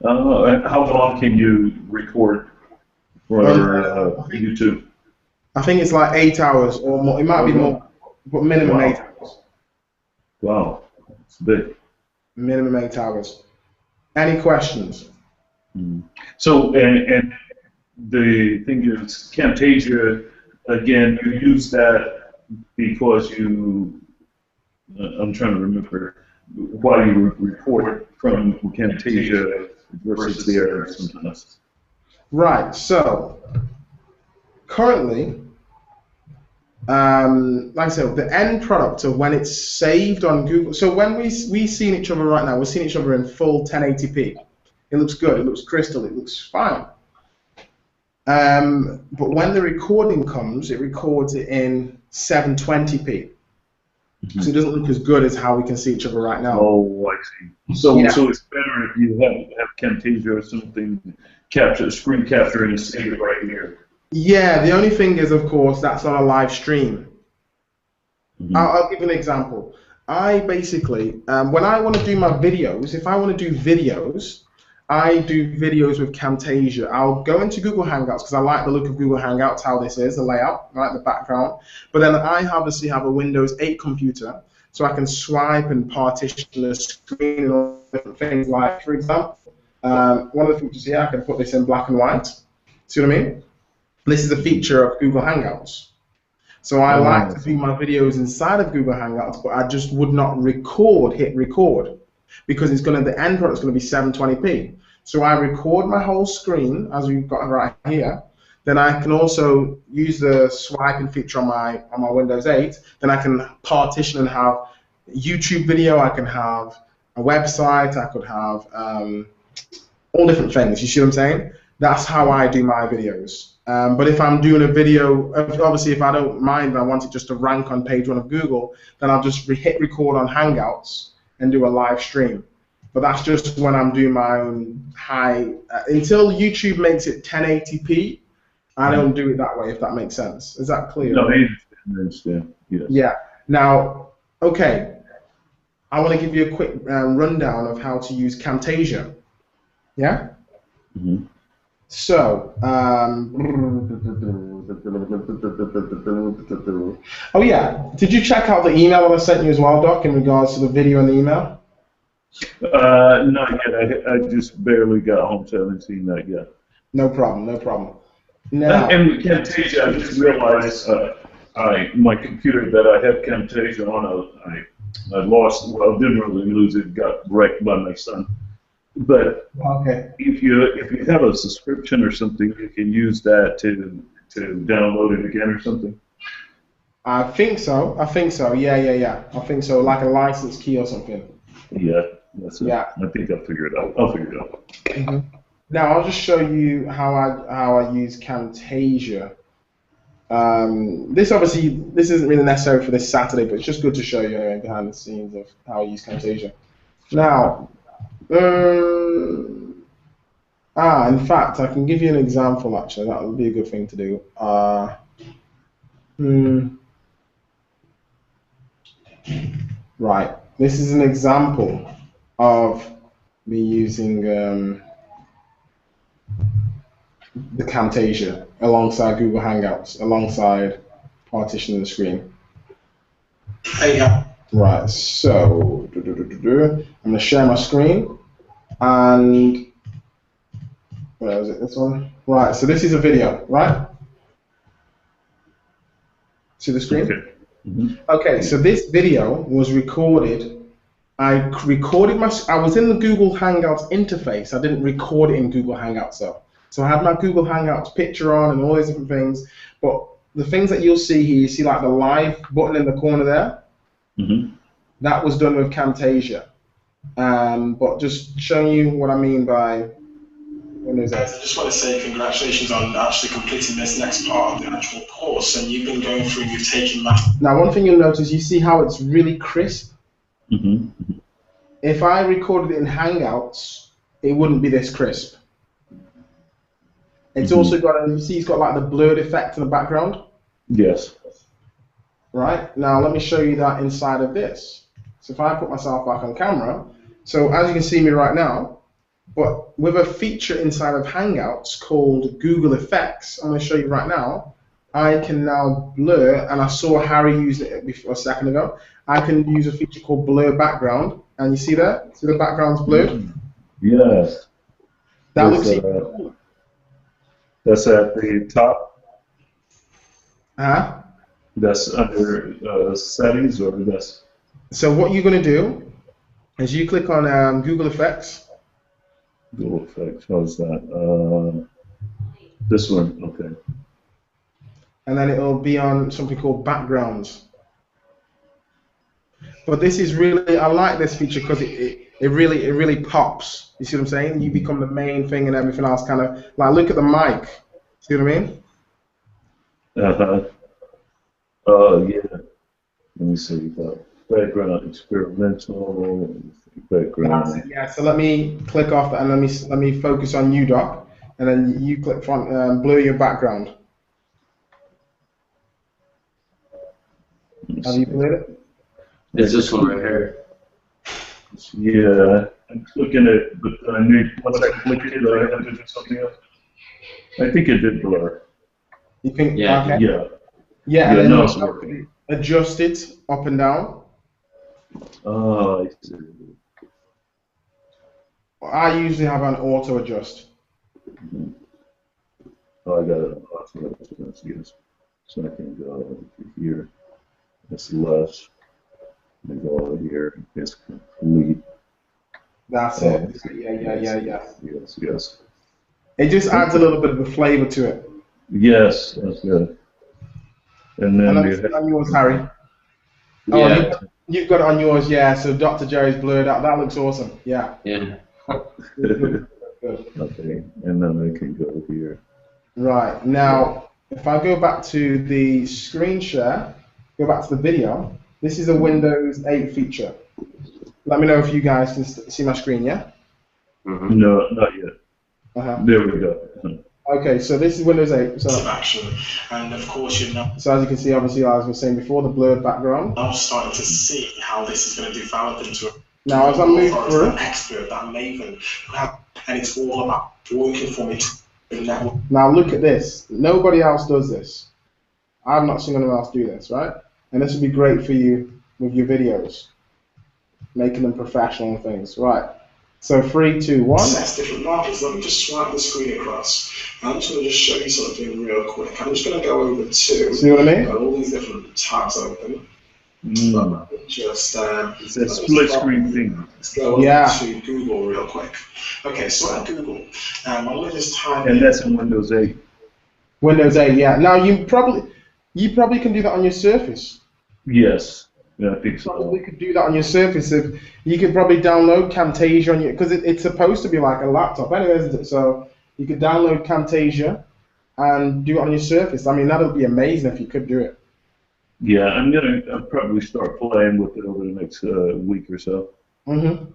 And how long can you record for YouTube? I think it's like 8 hours or more. It might be more, but minimum 8 hours. Wow, it's big. Minimum 8 hours. Any questions? So, and the thing is, Camtasia, again, you use that because you, I'm trying to remember, why you record from Camtasia versus there sometimes. Right, so currently, like I said, the end product of when it's saved on Google, so when we seeing each other right now, we're seeing each other in full 1080p. It looks good, it looks crystal, it looks fine. But when the recording comes, it records it in 720p. So it doesn't look as good as how we can see each other right now. Oh, I see. So it's better if you have Camtasia or something screen capture and save it right here. Yeah, the only thing is, of course, that's on a live stream. I'll give you an example. I basically, when I want to do my videos, if I want to do videos, I do videos with Camtasia. I'll go into Google Hangouts because I like the look of Google Hangouts, how this is, the layout, I like the background. But then I obviously have a Windows 8 computer, so I can swipe and partition the screen and all different things. Like, for example, one of the features here, I can put this in black and white. See what I mean? This is a feature of Google Hangouts. So I like to do my videos inside of Google Hangouts, but I just would not hit record, because the end product is going to be 720p. So I record my whole screen, as we've got right here. Then I can also use the swiping feature on my Windows 8. Then I can partition and have YouTube video. I can have a website. I could have all different things. You see what I'm saying? That's how I do my videos. But if I'm doing a video, obviously if I don't mind, I want it just to rank on page 1 of Google, then I'll just hit record on Hangouts and do a live stream. But that's just when I'm doing my own high. Until YouTube makes it 1080p, I don't do it that way, if that makes sense. Is that clear? No, I understand. Yes. Yeah. Now, okay, I want to give you a quick rundown of how to use Camtasia. Yeah? So, oh yeah, did you check out the email that I sent you as well, Doc, in regards to the video and the email? Not yet. I just barely got home, so I haven't seen that yet. No problem, no problem. Now, and Camtasia, I just realized my computer that I have Camtasia on, I lost, well, didn't really lose it, got wrecked by my son. But if you have a subscription or something, you can use that to download it again or something. I think so. I think so. Yeah. I think so. Like a license key or something. Yeah, that's it. Yeah. I think I'll figure it out. I'll figure it out. Mm-hmm. Now I'll just show you how I use Camtasia. This isn't really necessary for this Saturday, but it's just good to show you anyway, behind the scenes of how I use Camtasia. Now, in fact, I can give you an example. Actually, that would be a good thing to do. Right, this is an example of me using the Camtasia alongside Google Hangouts, alongside partitioning the screen. There you go. Right, so I'm going to share my screen, and where is it? This one? Right, so this is a video, right? See the screen? Okay. Mm-hmm. Okay, so this video was recorded. I was in the Google Hangouts interface. I didn't record it in Google Hangouts though. So I had my Google Hangouts picture on and all these different things. But the things that you'll see here, you see like the live button in the corner there. Mm-hmm. That was done with Camtasia. But just showing you what I mean by Windows 8. I just want to say congratulations on actually completing this next part of the actual course, and you've been going through, you've taken that. Now, one thing you'll notice, you see how it's really crisp? Mm-hmm. If I recorded it in Hangouts, it wouldn't be this crisp. It's also got, you see it's got like the blurred effect in the background? Yes. Right, now let me show you that inside of this. So if I put myself back on camera, so as you can see me right now, but with a feature inside of Hangouts called Google Effects, I'm going to show you right now, I can now blur, and I saw Harry use it before, a second ago, I can use a feature called blur background, and you see that? See the background's blurred? Yes. That looks even cooler. That's at the top. Uh-huh. That's under settings, or that's. So what you're going to do is you click on Google Effects. Google Effects. How's that? This one. Okay. And then it'll be on something called backgrounds. But this is really, I like this feature because it really pops. You see what I'm saying? You become the main thing and everything else kind of, like look at the mic. See what I mean? Uh-huh. Yeah. Let me see. Background experimental. Background. Yeah, so let me click off that and let me focus on you, Doc. And then you click front, blur your background. Have you blurred it? It's this one right here. Yeah, I'm clicking it, but I need, once I click it, I have to do something else. I think it did blur. You think? Yeah. Okay. Yeah. Yeah, and Yeah, then no, you it's working. adjust it up and down. Oh, I see. I usually have an auto adjust. Oh, I got it. Yes. So I can go over here. That's less. Let me go over here. It's complete. That's it. Yeah. Yes. It just adds a little bit of a flavor to it. Yes, that's good. And then And that's on yours, Harry. Oh, Yeah. you've got it on yours, yeah. So Dr. Jerry's blurred out. That looks awesome. Yeah. Yeah. Good. Okay, and then I can go here. Right. Now, if I go back to the screen share, go back to the video, this is a Windows 8 feature. Let me know if you guys can see my screen, yeah? Mm-hmm. No, not yet. Uh-huh. There we go. Okay, so this is Windows 8. So Action, and of course you're now as you can see, obviously, as I was saying before, the blurred background. starting to see how this is going to develop into a Now, as I move through, an expert, that maven, and it's all about working for me to network. now look at this. Nobody else does this. I've not seen anyone else do this, right? And this would be great for you with your videos, making them professional and things, right? So 3, 2, 1. Access different markets. Let me just swipe the screen across. I'm just going to just show you something real quick. I'm just going to go over to See what I mean? all these different tabs open. Just It's a split screen thing. let's go over Yeah. to Google real quick. Okay, so at Google, I'm going to just type And in. that's in Windows 8. Windows 8, yeah. Now you probably, You probably can do that on your Surface. Yes. Yeah, I think so. Probably could do that on your Surface. If you could probably download Camtasia on your, because it's supposed to be like a laptop anyway, isn't it? So you could download Camtasia and do it on your Surface. I mean, that would be amazing if you could do it. Yeah, I'll probably start playing with it over the next week or so. Mm-hmm.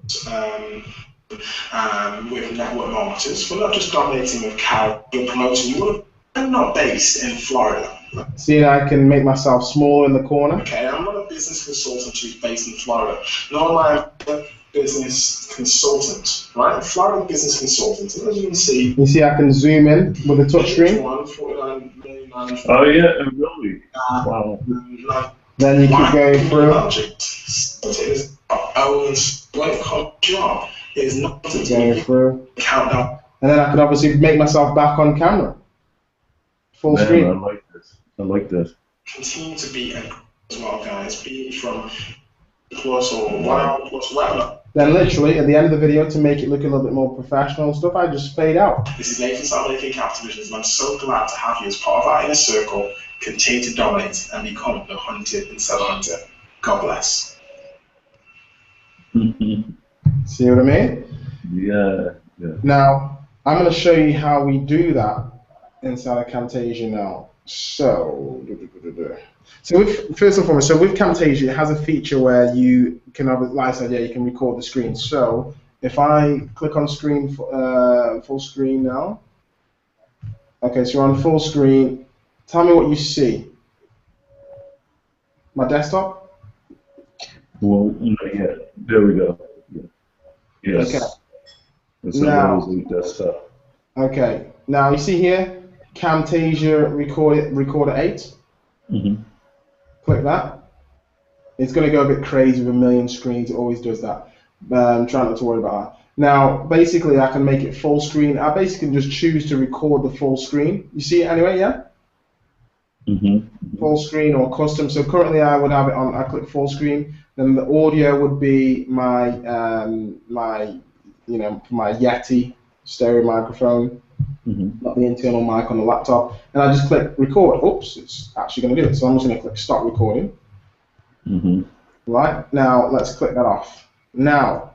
With network monitors. We're not just dominating with Kare, we're promoting you. I'm not based in Florida. See, I can make myself smaller in the corner. Okay, I'm not a business consultant who's based in Florida. Nor am I a business consultant, right? Florida business consultant. And as you can see, You see, I can zoom in with a touchscreen. Oh yeah, really? Wow. Then you keep going through. Job is not to Going through. countdown. And then I can obviously make myself back on camera. Full Man, screen. I like this. I like this. Continue to be as well, guys. Be it from plus or 1 hour plus whatever. Then literally at the end of the video, to make it look a little bit more professional and stuff, I just fade out. This is Nathan Salmaking Captivisions, and I'm so glad to have you as part of our inner circle. Continue to dominate and become the hunted and seller hunter. God bless. See what I mean? Yeah. Now, I'm going to show you how we do that inside of Camtasia now. So first and foremost, with Camtasia, it has a feature where you can, like I said, you can record the screen. So if I click on screen, full screen now. Okay, so you're on full screen. Tell me what you see. My desktop? Well, yeah. There we go. Yeah. Yes. Okay. It's Now- a desktop. Okay, now you see here, Camtasia Recorder 8. Mm-hmm. Click that. It's going to go a bit crazy with a million screens. It always does that. Try not to worry about that. Now, basically, I can make it full screen. I basically just choose to record the full screen. You see it anyway, yeah? Mm-hmm. Full screen or custom. So currently, I would have it on. I click full screen. Then the audio would be my my Yeti stereo microphone. Mm-hmm. Not the internal mic on the laptop, and I just click record. Oops, it's actually going to do it. So I'm just going to click stop recording. Mm-hmm. Right, now let's click that off. Now,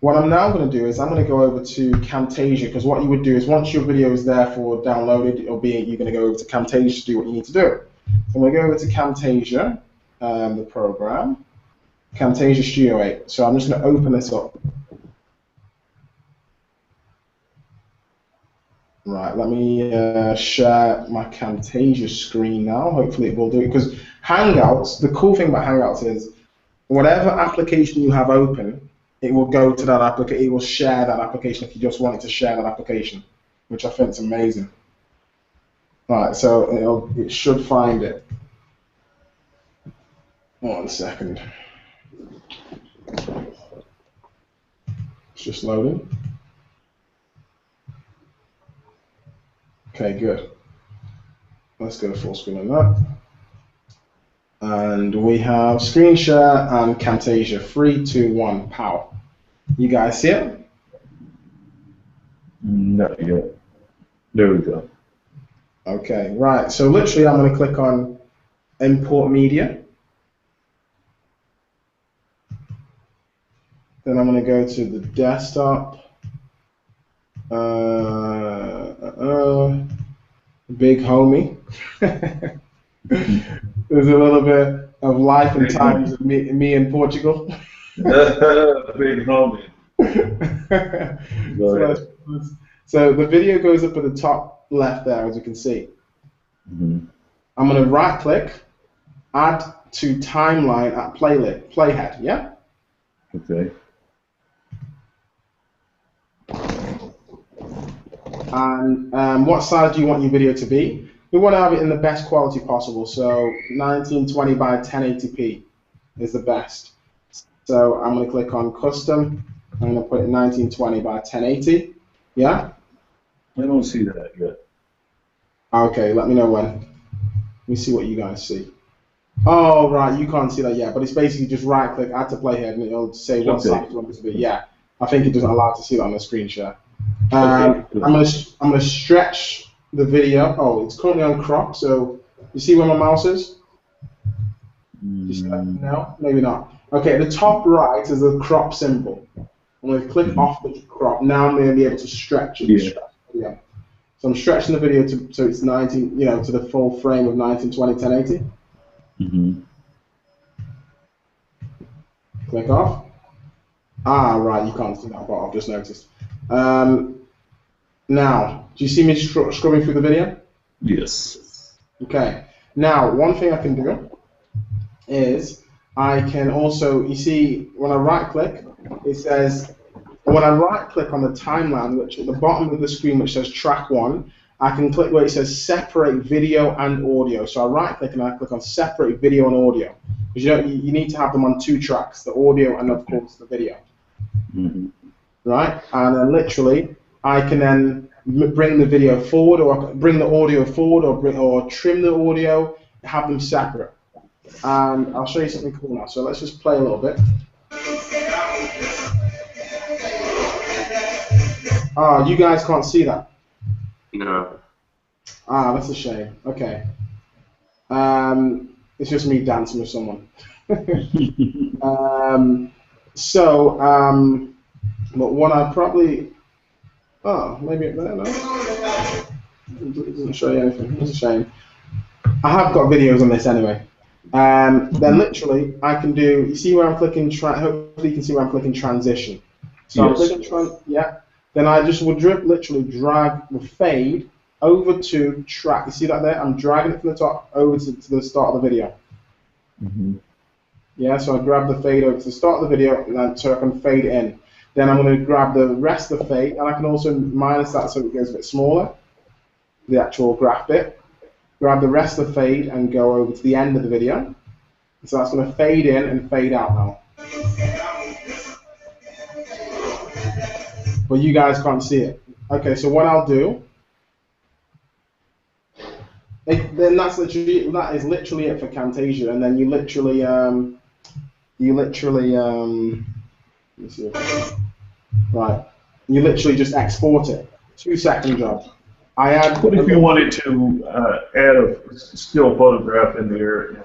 what I'm now going to do is I'm going to go over to Camtasia, because what you would do is once your video is there for downloaded, you're going to go over to Camtasia to do what you need to do. So I'm going to go over to Camtasia, the program, Camtasia Studio 8. So I'm just going to open this up. Right, let me share my Camtasia screen now. Hopefully it will do it, because Hangouts, the cool thing about Hangouts is whatever application you have open, it will go to that application, it will share that application if you just want it to share that application, which I think is amazing. Alright, so it should find it. 1 second. It's just loading. Okay, good. Let's go full screen on that. And we have screen share and Camtasia. 3, 2, 1, power. You guys see it? Not yet. There we go. Okay, right. So literally I'm going to click on import media. Then I'm going to go to the desktop. Big homie. There's a little bit of life and times of me in Portugal. Big homie. So the video goes up at the top left there, as you can see. Mm-hmm. I'm going to right click, add to timeline at playhead, yeah? Okay. And what size do you want your video to be? We want to have it in the best quality possible, so 1920 by 1080p is the best. So I'm going to click on custom. I'm going to put it 1920 by 1080. Yeah? I don't see that yet. Okay, let me know when. Let me see what you guys see. Oh, right, you can't see that yet, but it's basically just right click, add to playhead, and it'll say what size you want it to be. Yeah, I think it doesn't allow to see that on the screen share. I'm gonna stretch the video. Oh, it's currently on crop, so You see where my mouse is? You see that? No? Maybe not. Okay, the top right is the crop symbol. I'm going to click off the crop. Now I'm going to be able to stretch it. Yeah. So I'm stretching the video so it's 19, to the full frame of 1920, 1080. Click off. Ah, right, you can't see that part, I've just noticed. Now, do you see me scrubbing through the video? Yes. Okay. Now, one thing I can do is I can also, you see, when I right-click, it says, when I right-click on the timeline, which at the bottom of the screen, which says Track 1, I can click where it says Separate Video and Audio. So I right-click and I click on Separate Video and Audio. Because you need to have them on 2 tracks, the audio and, of course, the video. Right? And then literally, I can then bring the video forward, or bring the audio forward, or trim the audio, have them separate. And I'll show you something cool now. So let's just play a little bit. Ah, you guys can't see that. No. Ah, that's a shame. Okay. It's just me dancing with someone. But what I probably... Oh, maybe it there, no? It doesn't show you anything. It's a shame. I have got videos on this anyway. Then literally, I can do... You see where I'm clicking... Hopefully you can see where I'm clicking transition. So yes. I'm clicking... Yeah. Then I just will literally drag the fade over to track. You see that there? I'm dragging it from the top over to the start of the video. Yeah, so I grab the fade over to the start of the video, and then so I can fade it in. Then I'm going to grab the rest of the fade, and I can also minus that so it goes a bit smaller, the actual graph bit. Grab the rest of the fade and go over to the end of the video. So that's going to fade in and fade out now. But you guys can't see it. Okay, so what I'll do, then that is literally it for Camtasia, and then you literally, let me see right, you literally just export it. 2-second job. What if you wanted to add a still photograph in there?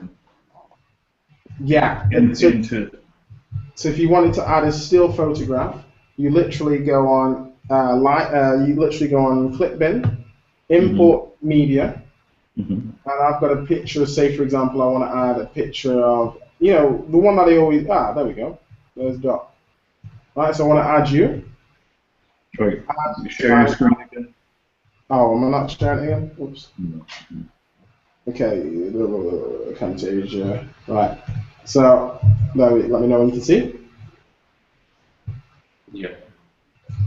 So if you wanted to add a still photograph, you literally go on Clip Bin, Import Media, and I've got a picture. Say for example, I want to add a picture of the one that I always there we go. There's Dot. Right, so I want to add you. Right. Share your screen again. Oh, am I not sharing it again? Oops. Okay, Camtasia. Right. So let me know when you can see. Yeah.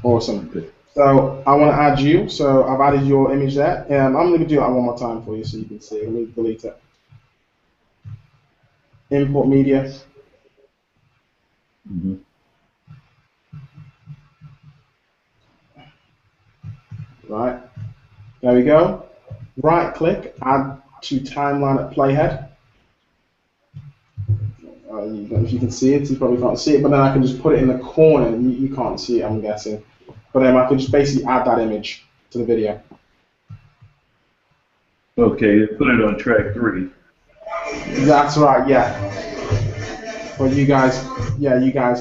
Awesome. So I want to add you. So I've added your image there. I'm going to do that one more time for you so you can see. Let me delete it. Import media. Right. There we go. Right click, add to timeline at playhead. If you can see it, you probably can't see it, but then I can just put it in the corner. You can't see it, I'm guessing. But then I can just basically add that image to the video. Okay, put it on track 3. That's right, yeah. But you guys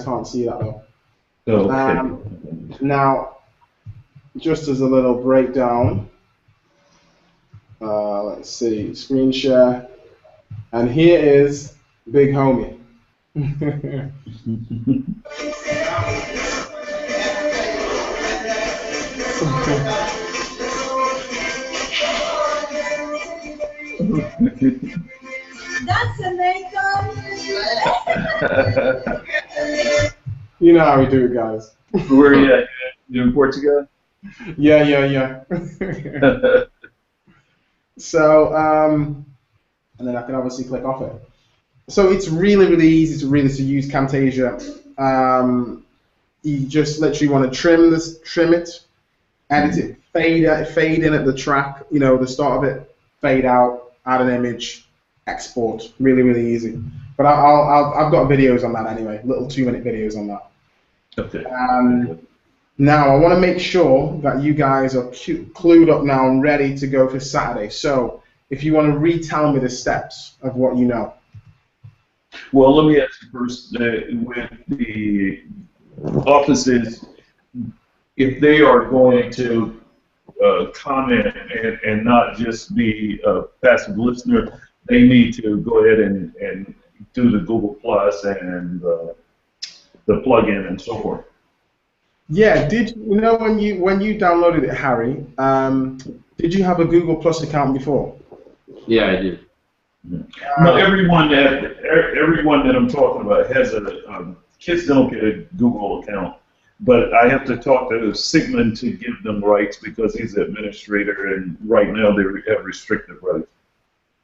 can't see that though. Okay. Now, just as a little breakdown, let's see, screen share, and here is Big Homie. That's amazing. You know how we do it, guys. Where are you at? You in Portugal? Yeah. So, and then I can obviously click off it. So it's really easy to use Camtasia. You just literally want to trim it, edit it, fade in at the track, the start of it, fade out, add an image, export. Really easy. But I've got videos on that anyway, little 2-minute videos on that. Okay. Now I want to make sure that you guys are clued up now and ready to go for Saturday. So if you want to retell me the steps of what you know. Well, let me ask you first, with the offices, if they are going to comment and not just be a passive listener, they need to go ahead and do the Google Plus and the plugin and so forth. Yeah, did you know when you downloaded it, Harry? Did you have a Google Plus account before? Yeah, I did. No, everyone that I'm talking about has a kids don't get a Google account, but I have to talk to Sigmund to give them rights because he's the administrator, and right now they have restricted rights.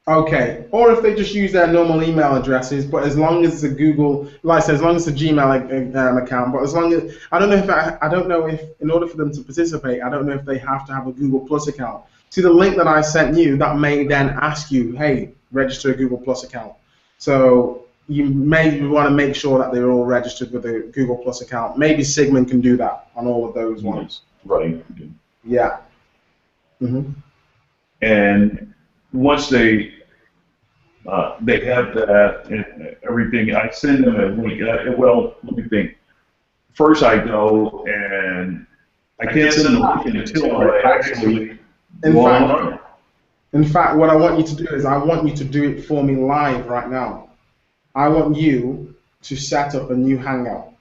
Okay, or if they just use their normal email addresses, but as long as it's a Google, like I said, as long as it's a Gmail account, but as long as I don't know if in order for them to participate, I don't know if they have to have a Google Plus account. See the link that I sent you, that may then ask you, hey, register a Google Plus account. So you may want to make sure that they're all registered with a Google Plus account. Maybe Sigmund can do that on all of those ones. Right. Yeah. Mm-hmm. And once they have that and everything, I send them a link. Well, let me think. First, I go and I can't send a link until I actually go online. In fact, what I want you to do is I want you to do it for me live right now. I want you to set up a new Hangout.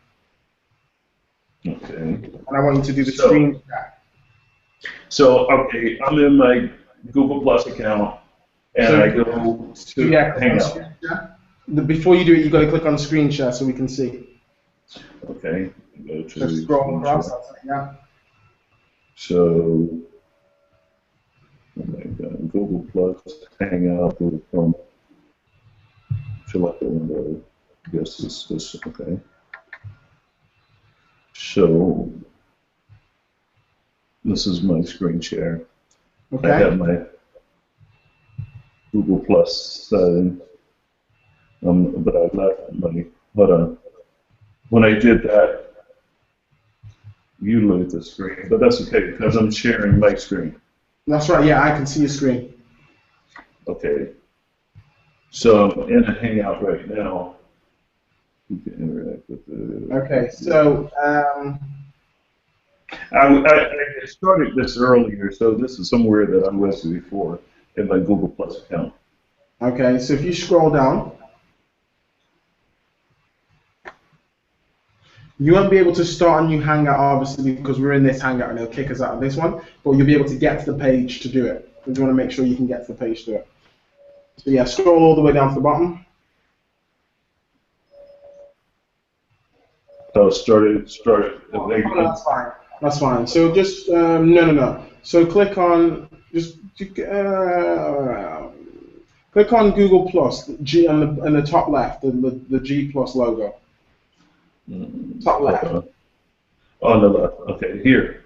Okay. And I want you to do the screen share. So, okay, I'm in my Google Plus account, and I go to Hangout. Before you do it, you got to click on screen share so we can see. Okay. Go to Just scroll across. Yeah. So, oh my God, Google Plus, Hangout, Google Chrome. Select the window. I guess this, okay. So, this is my screen share. Okay. I have my Google Plus setting, but I left my, hold on. When I did that, you look at the screen, but that's okay because I'm sharing my screen. That's right, yeah, I can see your screen. Okay. So I'm in a Hangout right now. You can interact with the... Okay, so... I started this earlier, so this is somewhere that I was before in my Google Plus account. Okay, so if you scroll down, you won't be able to start a new Hangout, obviously, because we're in this Hangout and it'll kick us out of this one, but you'll be able to get to the page to do it. We want to make sure you can get to the page to do it. So yeah, scroll all the way down to the bottom. So started. Oh, that's fine. That's fine. So just no. So click on click on Google Plus, G on the top left, the G Plus logo. Top left. On the left. Okay, here.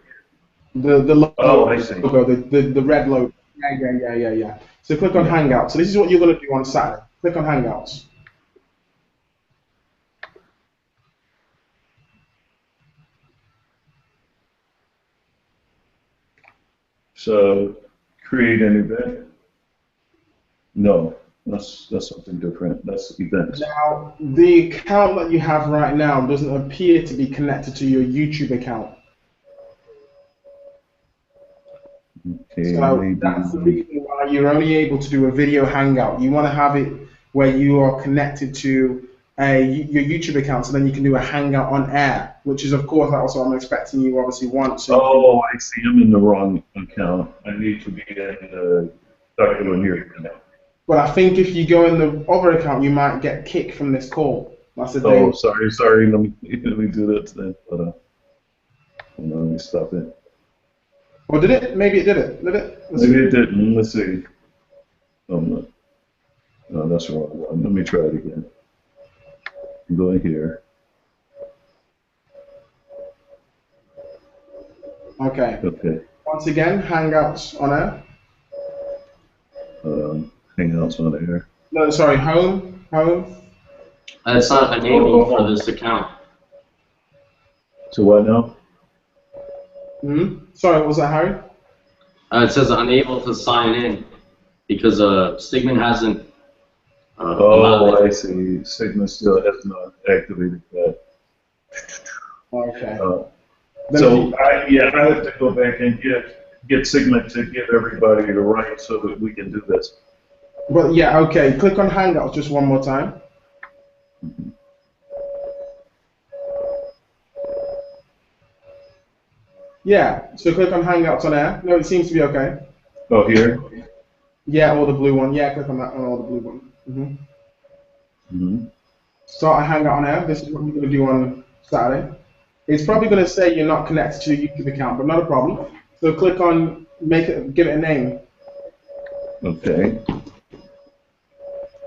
The logo. Oh, I see. Logo, the red logo. Yeah. So click on Hangout. So this is what you're going to do on Saturday. Click on Hangouts. So, create an event? No, that's something different. That's events. Now, the account that you have right now doesn't appear to be connected to your YouTube account. Okay, so maybe. That's the reason why you're only able to do a video Hangout. You want to have it where you are connected to your YouTube account, so then you can do a Hangout on air, which is, of course, also I'm expecting you obviously want. So I see. I'm in the wrong account. I need to be in the Dr. Lanier account. But I think if you go in the other account, you might get kicked from this call. That's the thing. Sorry. Let me do that then. But let me stop it. Or did it? Maybe it did it. Did it? Maybe it didn't. Let's see. Oh, no, that's the wrong one. Let me try it again. Go in here. Okay. Okay. Once again, Hangouts on air. Hangouts on air. No, sorry, home. It's not enabled for this account. So what now? Sorry, what was that, Harry? It says unable to sign in. because Sigmund hasn't. Oh, I see. Sigma still has not activated that. Okay. So I have to go back and get Sigma to get everybody to write so that we can do this. Well, yeah, okay. Click on Hangouts just one more time. Yeah, so click on Hangouts on air. No, it seems to be okay. Oh, here? Yeah, or the blue one. Yeah, click on that one or the blue one. Start a Hangout on air. This is what we're going to do on Saturday. It's probably going to say you're not connected to your YouTube account, but not a problem. So click on give it a name. Okay.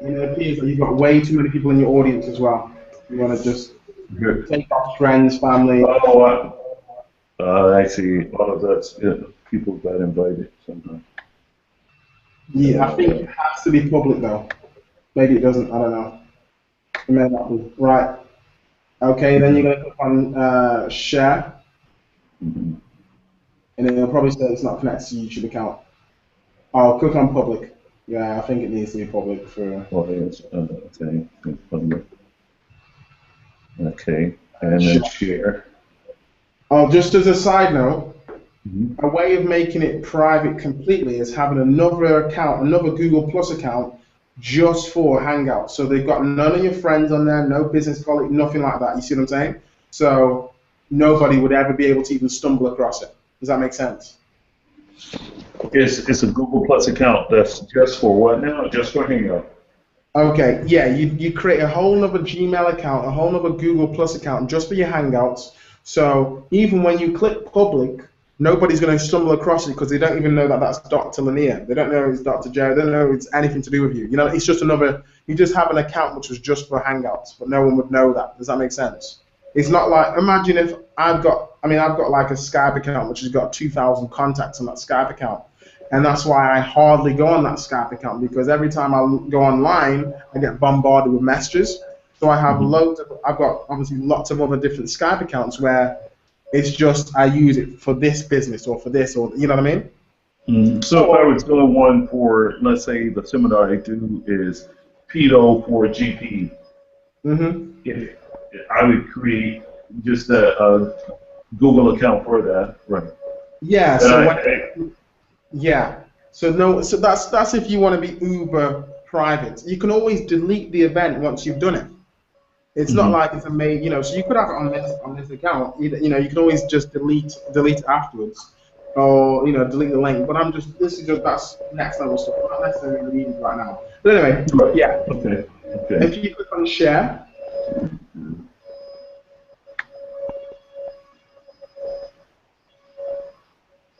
And it appears that you've got way too many people in your audience as well. You want to just take off friends, family. Oh, I see. All of that's people got invited somehow. Yeah, I think it has to be public though. Maybe it doesn't. I don't know. It may not be. Right. Okay. Then you're gonna click on share, and it'll probably say it's not connected to your YouTube account. Oh, click on public. Yeah, I think it needs to be public for. Oh, yes. Okay. Public. Okay. And then share. Oh, just as a side note, a way of making it private completely is having another account, another Google Plus account, just for Hangouts. So they've got none of your friends on there, no business colleague, nothing like that. You see what I'm saying? So nobody would ever be able to even stumble across it. Does that make sense? It's a Google Plus account that's just for what now? Just for Hangout. Okay, yeah, you create a whole nother Gmail account, a whole nother Google Plus account just for your Hangouts. So even when you click public, nobody's going to stumble across it because they don't even know that that's Dr. Lanier. They don't know it's Dr. Jerry. They don't know it's anything to do with you. You know, it's just another. You just have an account which was just for Hangouts, but no one would know that. Does that make sense? It's not like, imagine if I've got like a Skype account which has got 2,000 contacts on that Skype account, and that's why I hardly go on that Skype account because every time I go online, I get bombarded with messages. So I have I've got obviously lots of other different Skype accounts where it's just I use it for this business or for this or you know what I mean? So if I was doing one for, let's say the seminar I do is pedo for GP, if I would create just a Google account for that, right? Yeah. So that's if you want to be uber private. You can always delete the event once you've done it. It's not like it's a made, so you could have it on this account. You can always just delete it afterwards, or delete the link. But that's next level stuff. I'm not necessarily needed right now. But anyway, yeah. Okay. If you click on share.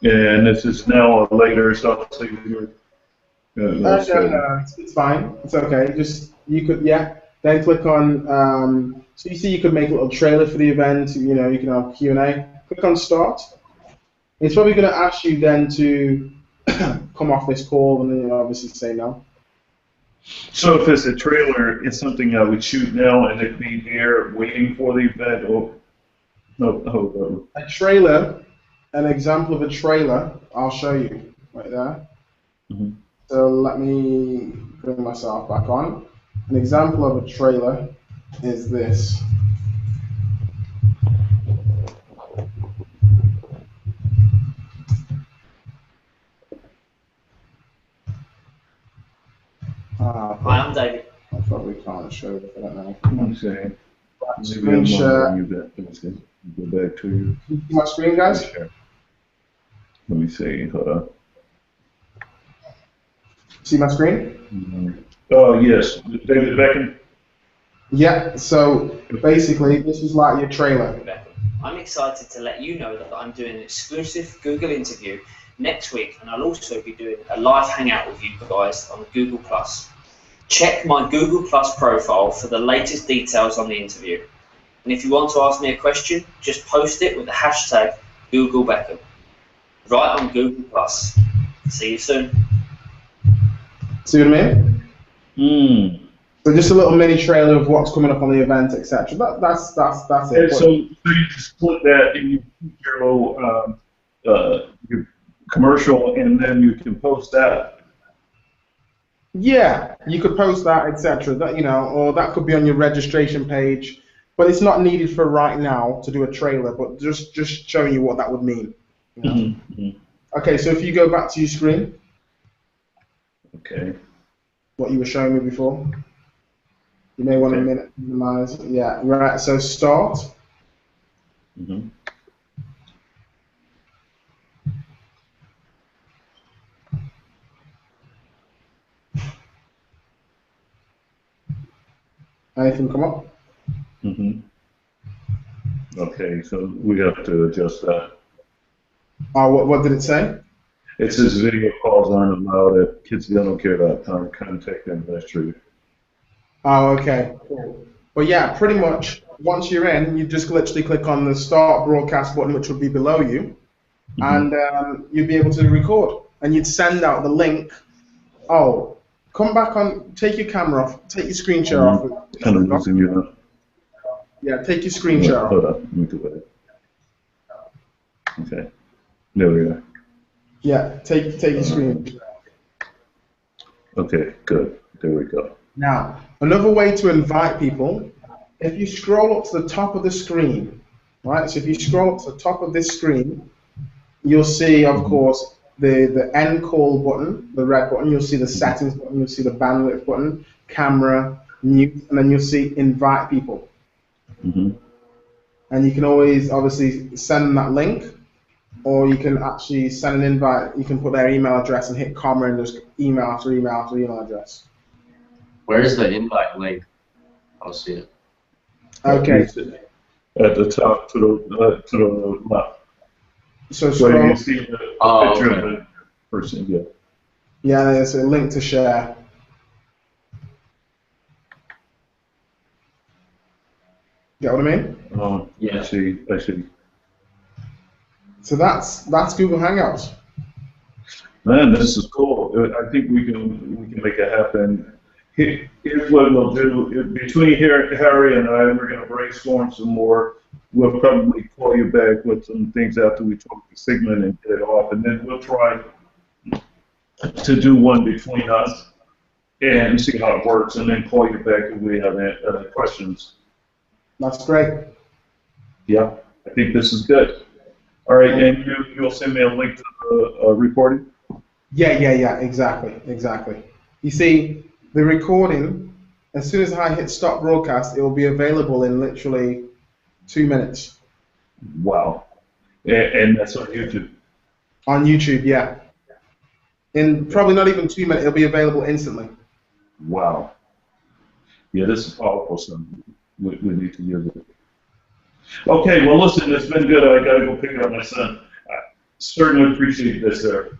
And this is now later, so I'll see you. No, it's fine. It's okay. Then click on. So you see, you could make a little trailer for the event. You can have Q&A. Click on start. It's probably going to ask you then to come off this call, and then you obviously say no. So if it's a trailer, it's something I would shoot now, and it'd be here waiting for the event. A trailer, an example of a trailer. I'll show you right there. So let me bring myself back on. An example of a trailer is this. Hi, I'm David. I probably can't show it. I don't know. Okay. Screen share. Go back to you. See my screen, guys? Let me see. Hold on. See my screen? Oh, yes. David Beckham? Yeah, so basically, this is like your trailer. I'm excited to let you know that I'm doing an exclusive Google interview next week, and I'll also be doing a live hangout with you guys on Google+. Check my Google+ profile for the latest details on the interview. And if you want to ask me a question, just post it with the hashtag #GoogleBeckham. Right on Google+. See you soon. See what I mean? So just a little mini trailer of what's coming up on the event, etc. That's it. So you just put that in your commercial, and then you can post that. Yeah, you could post that, etc. That or that could be on your registration page, but it's not needed for right now to do a trailer. But just showing you what that would mean. Okay, so if you go back to your screen, Okay. what you were showing me before, you may want to minimize. Yeah, right. So start. Anything come up? Okay, so we have to adjust that. What did it say? It says video calls aren't allowed at kids don't care about time. Contact the administrator. Oh, okay. Cool. Well, yeah, pretty much. Once you're in, you just literally click on the start broadcast button, which will be below you, and you'll be able to record. And you'd send out the link. Oh, come back on. Take your camera off. Take your screen share off. Kind of losing you now. Yeah, take your screen share off. Hold on, let me do it. Okay, there we are. Yeah, take your screen. Okay, good. There we go. Now, another way to invite people, if you scroll up to the top of the screen, right? So if you scroll up to the top of this screen, you'll see, of course, the end call button, the red button. You'll see the settings button. You'll see the bandwidth button, camera, mute, and then you'll see invite people. And you can always, obviously, send them that link, or you can actually send an invite. You can put their email address and hit comma and just email after email after email address. Where's the invite link? I'll see it. Okay. At the top to the left. So where you see the picture of the person. Yeah. Yeah, there's a link to share. Get what I mean? Yeah. I see. So that's Google Hangouts. Man, this is cool. I think we can make it happen. Here's what we'll do. Between Harry and I, we're going to brainstorm some more. We'll probably call you back with some things after we talk the segment and get it off, and then we'll try to do one between us and see how it works, and then call you back if we have any questions. That's great. Yeah, I think this is good. All right, and you'll send me a link to the recording? Yeah, exactly. You see, the recording, as soon as I hit stop broadcast, it will be available in literally 2 minutes. Wow. And that's on YouTube? On YouTube, yeah. In probably not even 2 minutes, it'll be available instantly. Wow. Yeah, this is powerful, son. We need to use it. Okay, well, listen, it's been good. I got to go pick up my son. I certainly appreciate this, sir.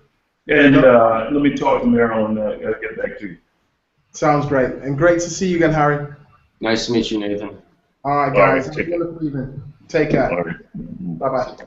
And let me talk to Meryl and I'll get back to you. Sounds great. And great to see you again, Harry. Nice to meet you, Nathan. All right, guys. Have a wonderful evening. Take care. All right. Bye-bye.